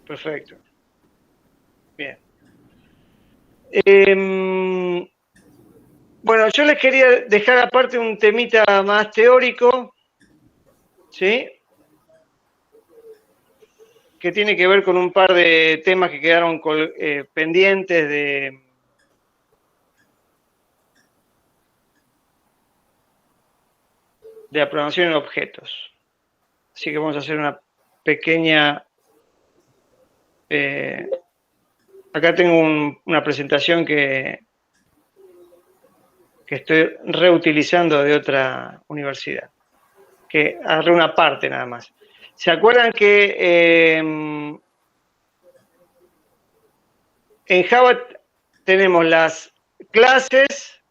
Perfecto. Bien. Bueno, yo les quería dejar aparte un temita más teórico, ¿sí? Que tiene que ver con un par de temas que quedaron pendientes de la programación en objetos. Así que vamos a hacer una pequeña... acá tengo una presentación que estoy reutilizando de otra universidad, que agarré una parte nada más. ¿Se acuerdan que en Java tenemos las clases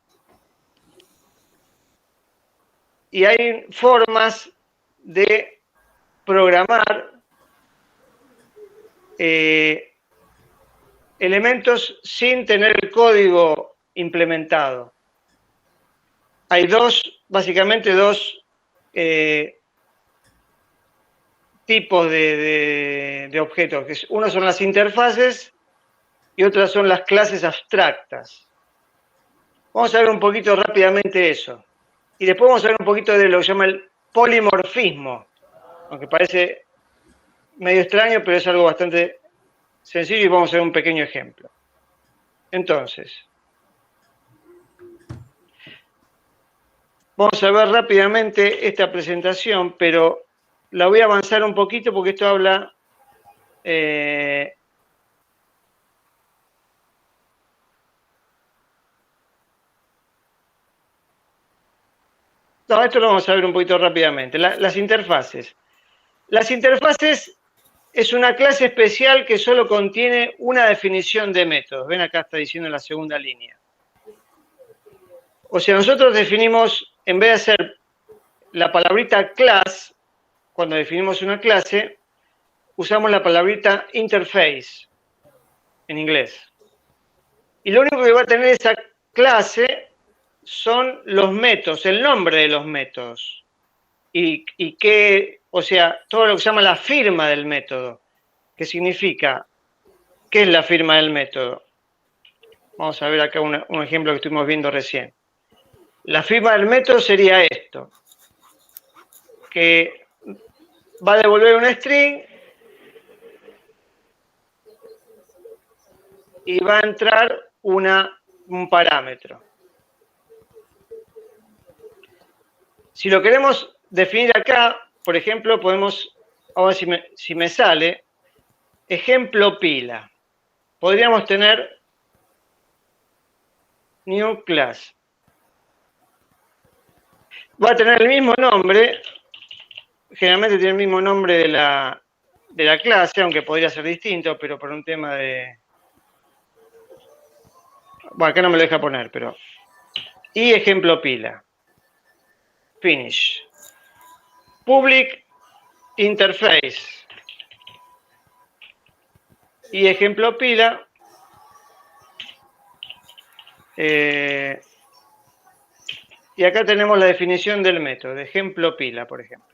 y hay formas de programar elementos sin tener el código implementado? Hay básicamente dos tipos de objetos. Uno son las interfaces y otras son las clases abstractas. Vamos a ver un poquito rápidamente eso. Y después vamos a ver un poquito de lo que se llama el polimorfismo, aunque parece medio extraño, pero es algo bastante sencillo y vamos a ver un pequeño ejemplo. Entonces, vamos a ver rápidamente esta presentación, pero la voy a avanzar un poquito porque esto habla... No, esto lo vamos a ver un poquito rápidamente. Las interfaces. Las interfaces es una clase especial que solo contiene una definición de métodos. Ven, acá está diciendo en la segunda línea. O sea, nosotros definimos, en vez de hacer la palabrita class, cuando definimos una clase, usamos la palabrita interface en inglés. Y lo único que va a tener esa clase son los métodos, el nombre de los métodos. Y qué, o sea, todo lo que se llama la firma del método. ¿Qué significa? ¿Qué es la firma del método? Vamos a ver acá un ejemplo que estuvimos viendo recién. La firma del método sería esto, que va a devolver un string y va a entrar un parámetro. Si lo queremos definir acá, por ejemplo, podemos, vamos a ver si me sale, ejemplo pila. Podríamos tener new class. Va a tener el mismo nombre, generalmente tiene el mismo nombre de la clase, aunque podría ser distinto, pero por un tema de... Bueno, acá no me lo deja poner, pero... Y ejemplo pila. Finish. Public interface. Y ejemplo pila. Y acá tenemos la definición del método, de ejemplo pila, por ejemplo.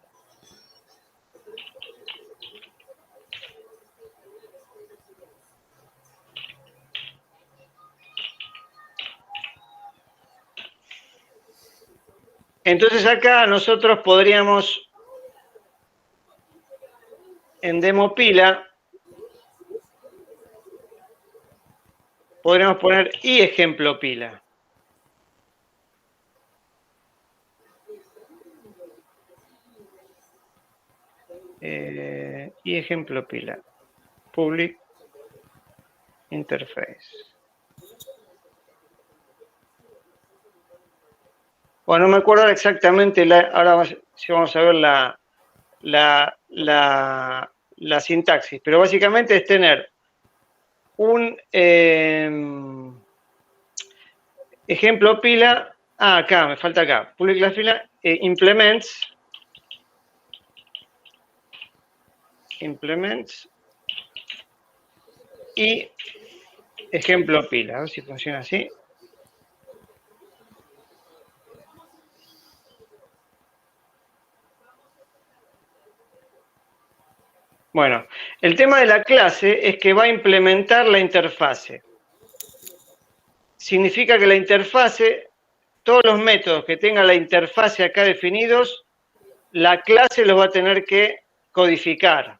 Entonces acá nosotros podríamos, en demo pila, podríamos poner y ejemplo pila. Y ejemplo pila. Public interface. Bueno, no me acuerdo exactamente, ahora sí vamos a ver la sintaxis, pero básicamente es tener un ejemplo pila. Ah, acá, me falta acá. Public class pila, implements y ejemplo pila. A ver si funciona así. Bueno, el tema de la clase es que va a implementar la interfase. Significa que la interfase, todos los métodos que tenga la interfase acá definidos, la clase los va a tener que codificar.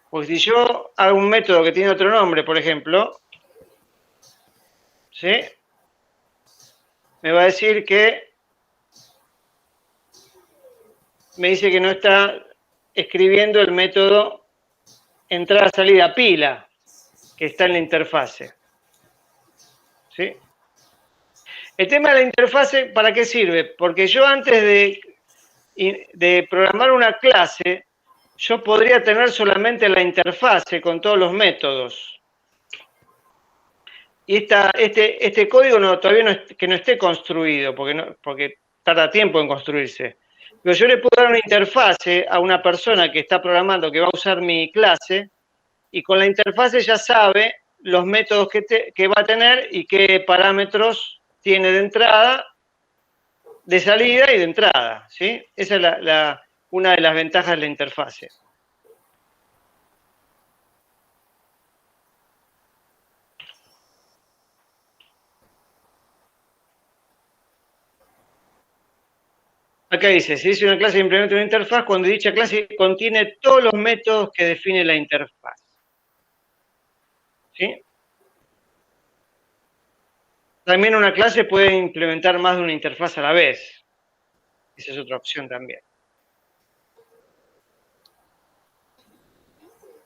Porque si yo hago un método que tiene otro nombre, por ejemplo, ¿sí? Me va a decir que me dice que no está escribiendo el método entrada-salida pila, que está en la interfase. ¿Sí? El tema de la interfase, ¿para qué sirve? Porque yo antes de programar una clase, yo podría tener solamente la interfase con todos los métodos. Y este código todavía no esté construido, porque tarda tiempo en construirse. Pero yo le puedo dar una interfase a una persona que está programando, que va a usar mi clase, y con la interfase ya sabe los métodos que va a tener y qué parámetros tiene de entrada, de salida y de entrada, ¿sí? Esa es una de las ventajas de la interfase. Acá dice, se dice una clase que implementa una interfaz cuando dicha clase contiene todos los métodos que define la interfaz. ¿Sí? También una clase puede implementar más de una interfaz a la vez. Esa es otra opción también.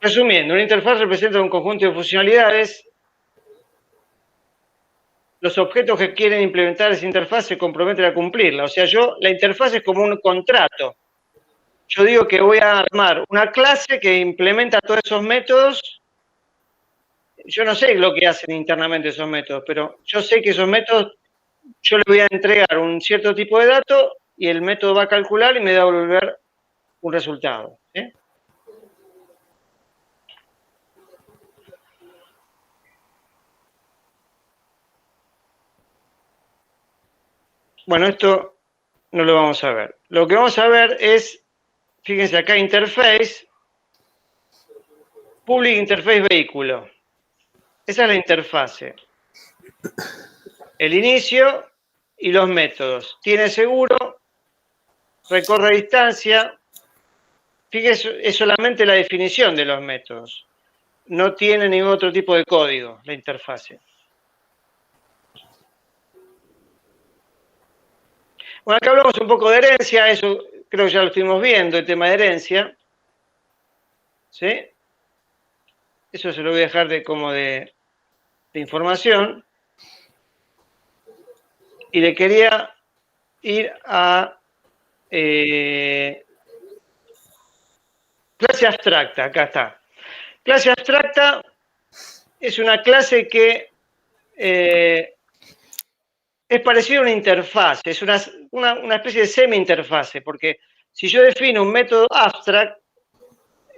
Resumiendo, una interfaz representa un conjunto de funcionalidades. Los objetos que quieren implementar esa interfaz se comprometen a cumplirla. O sea, la interfaz es como un contrato. yo digo que voy a armar una clase que implementa todos esos métodos. Yo no sé lo que hacen internamente esos métodos, pero yo sé que esos métodos, yo le voy a entregar un cierto tipo de dato y el método va a calcular y me va a devolver un resultado. ¿Sí? Bueno, esto no lo vamos a ver. Lo que vamos a ver es, fíjense acá, interface, public interface vehículo. Esa es la interfase. El inicio y los métodos. Tiene seguro, recorre distancia. Fíjense, es solamente la definición de los métodos. No tiene ningún otro tipo de código, la interfase. Bueno, acá hablamos un poco de herencia, eso creo que ya lo estuvimos viendo, el tema de herencia. ¿Sí? Eso se lo voy a dejar de información. Y le quería ir a clase abstracta, acá está. Clase abstracta es una clase que es parecida a una interfaz, es una especie de semi-interfase, porque si yo defino un método abstract,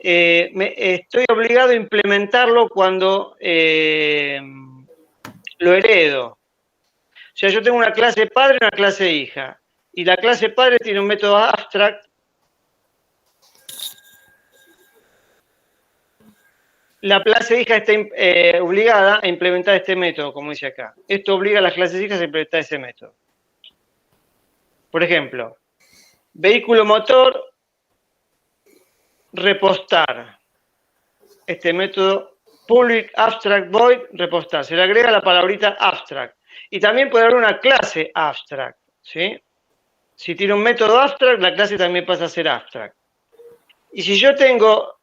estoy obligado a implementarlo cuando lo heredo. O sea, yo tengo una clase padre y una clase hija, y la clase padre tiene un método abstract. La clase hija está obligada a implementar este método, como dice acá. Esto obliga a las clases hijas a implementar ese método. Por ejemplo, vehículo motor, repostar. Este método public abstract void repostar. Se le agrega la palabrita abstract. Y también puede haber una clase abstract. ¿Sí? Si tiene un método abstract, la clase también pasa a ser abstract. Y si yo tengo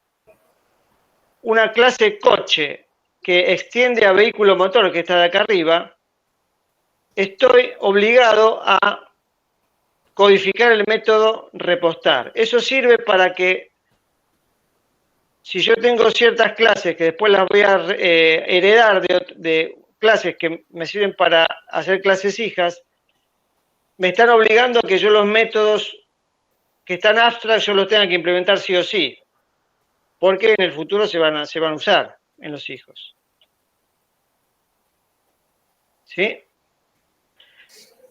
una clase coche que extiende a vehículo motor, que está de acá arriba, estoy obligado a codificar el método repostar. Eso sirve para que, si yo tengo ciertas clases que después las voy a heredar de clases que me sirven para hacer clases hijas, me están obligando a que yo los métodos que están abstract yo los tenga que implementar sí o sí, porque en el futuro se van a usar en los hijos. ¿Sí?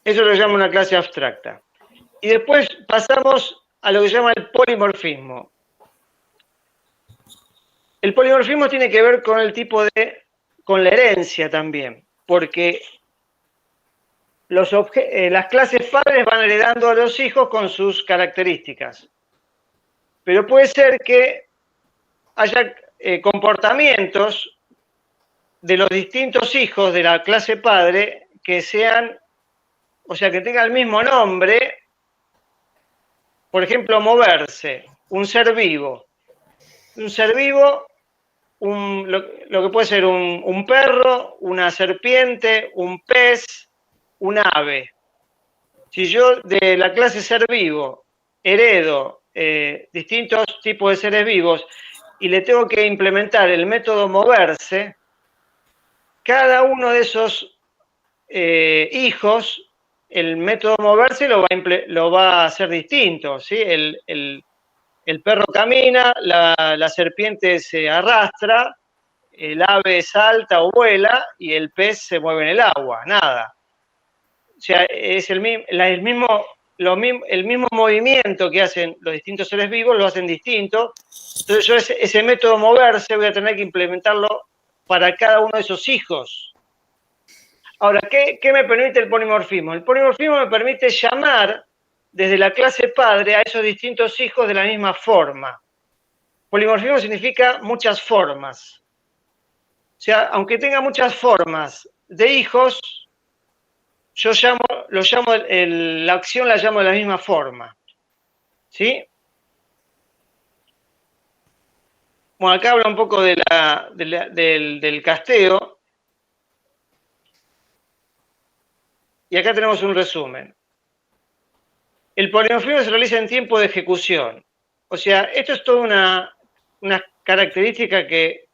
Eso lo llamo una clase abstracta. Y después pasamos a lo que se llama el polimorfismo. El polimorfismo tiene que ver con el tipo con la herencia también, porque las clases padres van heredando a los hijos con sus características. Pero puede ser que haya comportamientos de los distintos hijos de la clase padre que sean, o sea, que tengan el mismo nombre. Por ejemplo, moverse, un ser vivo. Un ser vivo, lo que puede ser un perro, una serpiente, un pez, un ave. Si yo de la clase ser vivo heredo distintos tipos de seres vivos y le tengo que implementar el método moverse, cada uno de esos hijos, el método moverse lo va a hacer distinto, ¿sí? El perro camina, la serpiente se arrastra, el ave salta o vuela y el pez se mueve en el agua, nada. O sea, es el mismo movimiento que hacen los distintos seres vivos, lo hacen distinto. Entonces yo ese método moverse voy a tener que implementarlo para cada uno de esos hijos. Ahora, ¿qué me permite el polimorfismo? El polimorfismo me permite llamar desde la clase padre a esos distintos hijos de la misma forma. Polimorfismo significa muchas formas. O sea, aunque tenga muchas formas de hijos, yo la acción la llamo de la misma forma. ¿Sí? Bueno, acá habla un poco del casteo. Y acá tenemos un resumen. El polimorfismo se realiza en tiempo de ejecución. O sea, esto es toda una característica que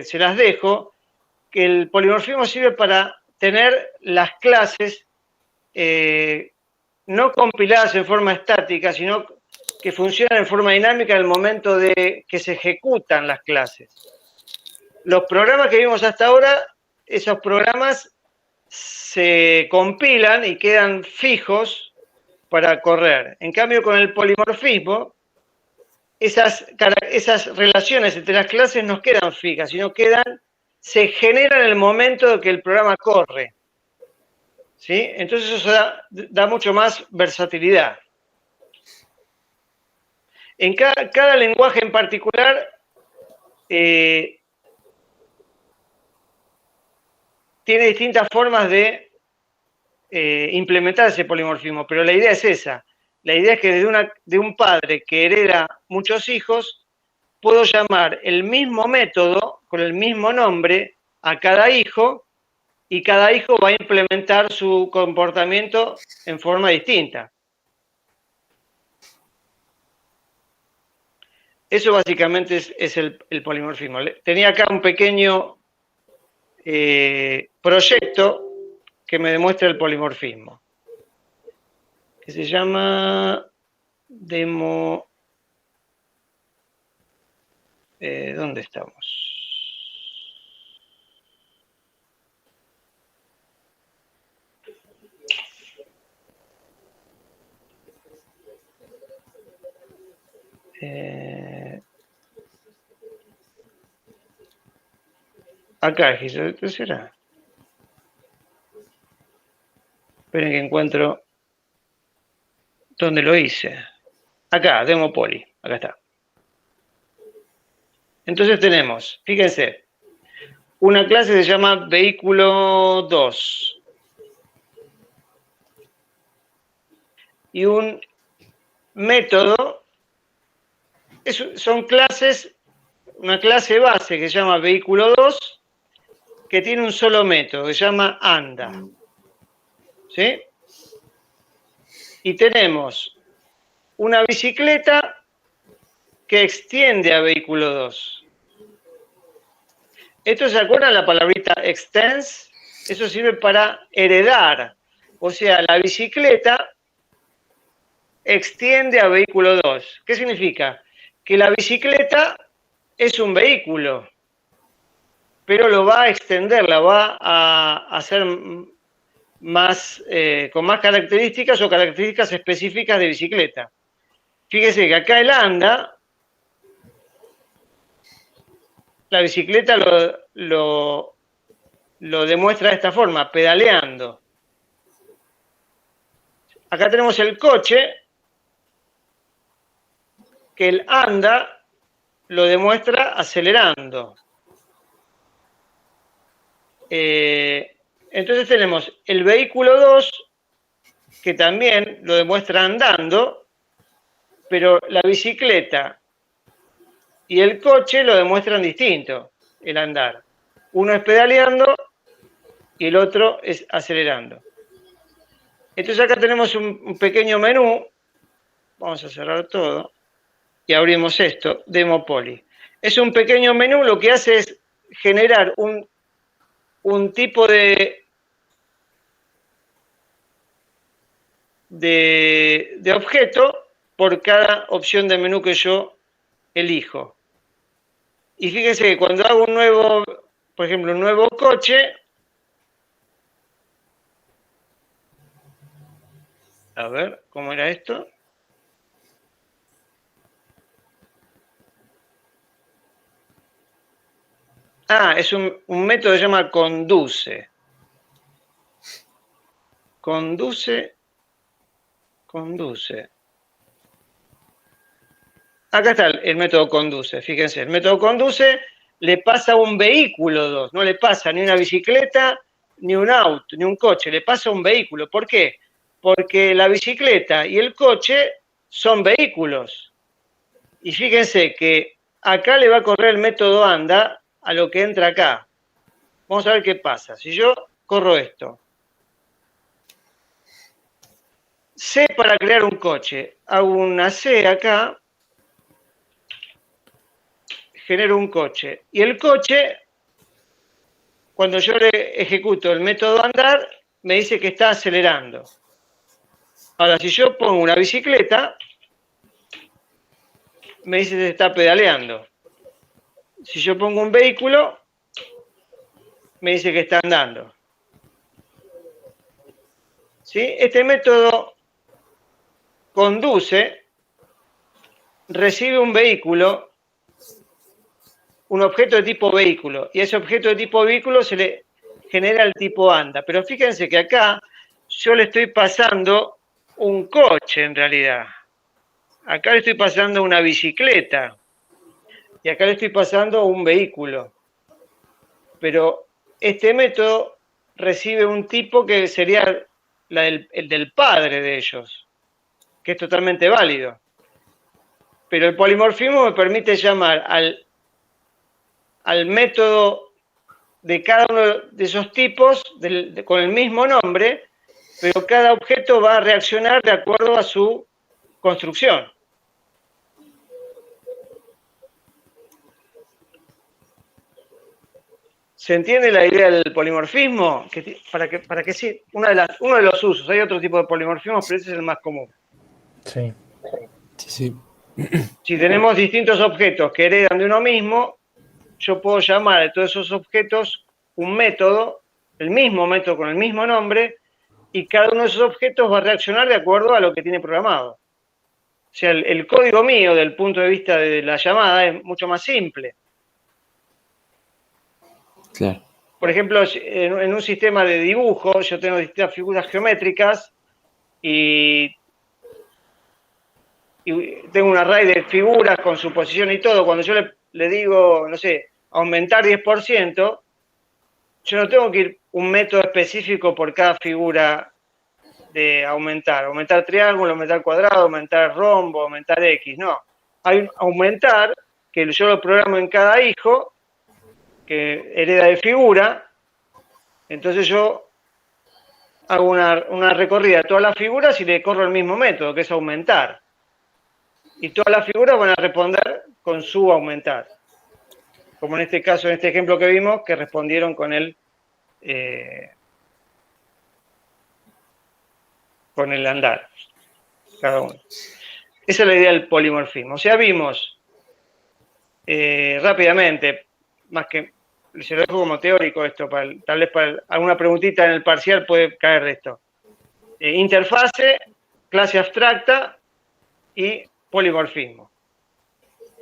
se las dejo, que el polimorfismo sirve para tener las clases no compiladas en forma estática, sino que funcionan en forma dinámica en el momento de que se ejecutan las clases. Los programas que vimos hasta ahora, esos programas se compilan y quedan fijos para correr. En cambio, con el polimorfismo, esas relaciones entre las clases no quedan fijas, sino se generan en el momento de que el programa corre. ¿Sí? Entonces eso da mucho más versatilidad. En cada lenguaje en particular tiene distintas formas de implementar ese polimorfismo, pero la idea es esa. La idea es que de un padre que hereda muchos hijos, puedo llamar el mismo método con el mismo nombre a cada hijo, y cada hijo va a implementar su comportamiento en forma distinta. Eso básicamente es el polimorfismo. Tenía acá un pequeño proyecto que me demuestra el polimorfismo, que se llama demo... ¿dónde estamos? Acá, ¿qué será? Esperen que encuentro dónde lo hice. Acá, demo poly, acá está. Entonces tenemos, fíjense, una clase se llama vehículo 2 y un método, son clases, una clase base que se llama vehículo 2 que tiene un solo método, que se llama anda. ¿Sí? Y tenemos una bicicleta que extiende a vehículo 2. ¿Esto se acuerdan la palabrita extends? Eso sirve para heredar. O sea, la bicicleta extiende a vehículo 2. ¿Qué significa? Que la bicicleta es un vehículo, pero lo va a extender, la va a hacer más, con más características o características específicas de bicicleta. Fíjese que acá el anda, la bicicleta lo demuestra de esta forma, pedaleando. Acá tenemos el coche, que el anda lo demuestra acelerando. Entonces tenemos el vehículo 2, que también lo demuestra andando, pero la bicicleta y el coche lo demuestran distinto, el andar. Uno es pedaleando y el otro es acelerando. Entonces acá tenemos un pequeño menú. Vamos a cerrar todo y abrimos esto, Demo Poly. Es un pequeño menú, lo que hace es generar un tipo de objeto por cada opción de menú que yo elijo. Y fíjense que cuando hago un nuevo, por ejemplo, un nuevo coche, a ver, ¿cómo era esto? Ah, es un método que se llama conduce. Conduce. Acá está el método conduce, fíjense. El método conduce le pasa a un vehículo 2, no le pasa ni una bicicleta, ni un auto, ni un coche, le pasa a un vehículo. ¿Por qué? Porque la bicicleta y el coche son vehículos. Y fíjense que acá le va a correr el método anda a lo que entra acá. Vamos a ver qué pasa. Si yo corro esto. C para crear un coche. Hago una C acá. genero un coche. Y el coche, cuando yo le ejecuto el método andar, me dice que está acelerando. Ahora, si yo pongo una bicicleta, me dice que está pedaleando. Si yo pongo un vehículo, me dice que está andando. ¿Sí? Este método conduce, recibe un vehículo, un objeto de tipo vehículo, y a ese objeto de tipo vehículo se le genera el tipo anda. Pero fíjense que acá yo le estoy pasando un coche en realidad. Acá le estoy pasando una bicicleta y acá le estoy pasando un vehículo. Pero este método recibe un tipo que sería el del padre de ellos, que es totalmente válido. Pero el polimorfismo me permite llamar al método de cada uno de esos tipos con el mismo nombre, pero cada objeto va a reaccionar de acuerdo a su construcción. ¿Se entiende la idea del polimorfismo? Para que sí, uno de los usos. Hay otro tipo de polimorfismos, pero ese es el más común. Sí. Sí. Si tenemos distintos objetos que heredan de uno mismo, yo puedo llamar a todos esos objetos un método, el mismo método con el mismo nombre, y cada uno de esos objetos va a reaccionar de acuerdo a lo que tiene programado. O sea, el código mío, del punto de vista de la llamada, es mucho más simple. Claro. Por ejemplo, en un sistema de dibujo, yo tengo distintas figuras geométricas y tengo un array de figuras con su posición y todo. Cuando yo le digo, no sé, aumentar 10%, yo no tengo que ir un método específico por cada figura de aumentar triángulo, aumentar cuadrado, aumentar rombo, aumentar X, no. Hay un aumentar que yo lo programo en cada hijo que hereda de figura, entonces yo hago una recorrida de todas las figuras y le corro el mismo método, que es aumentar. Y todas las figuras van a responder con su aumentar. Como en este caso, en este ejemplo que vimos, que respondieron con el andar, cada uno. Esa es la idea del polimorfismo. O sea, vimos rápidamente, más que se lo dejo como teórico esto, tal vez para alguna preguntita en el parcial puede caer de esto. Interfase, clase abstracta y polimorfismo.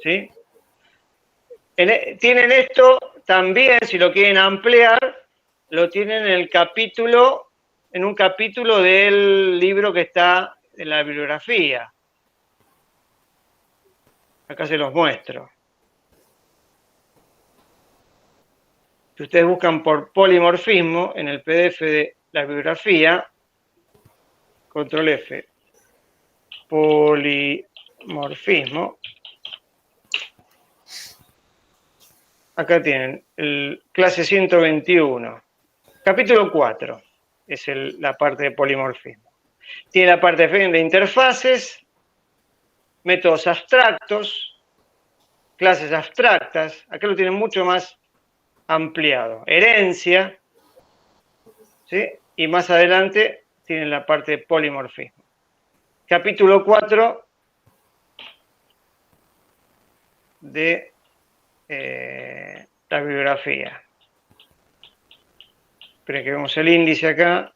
¿Sí? Tienen esto también, si lo quieren ampliar, lo tienen en un capítulo del libro que está en la bibliografía. Acá se los muestro. Si ustedes buscan por polimorfismo en el PDF de la bibliografía, control F, polimorfismo. Acá tienen clase 121, capítulo 4, es la parte de polimorfismo. Tiene la parte de interfaces, métodos abstractos, clases abstractas, acá lo tienen mucho más ampliado. Herencia, ¿sí? Y más adelante tienen la parte de polimorfismo. Capítulo 4 de la bibliografía. Esperen que vemos el índice acá.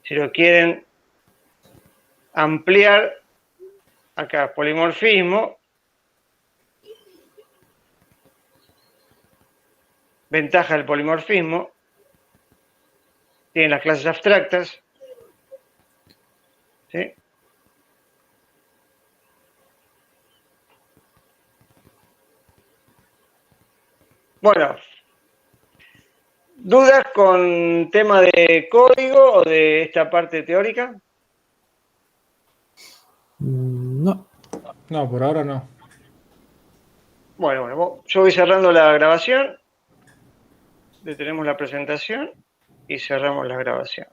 Si lo quieren ampliar, acá polimorfismo, ventaja del polimorfismo, tienen las clases abstractas, ¿sí? Bueno, ¿dudas con tema de código o de esta parte teórica? No. No, por ahora no. Bueno, yo voy cerrando la grabación, detenemos la presentación y cerramos la grabación.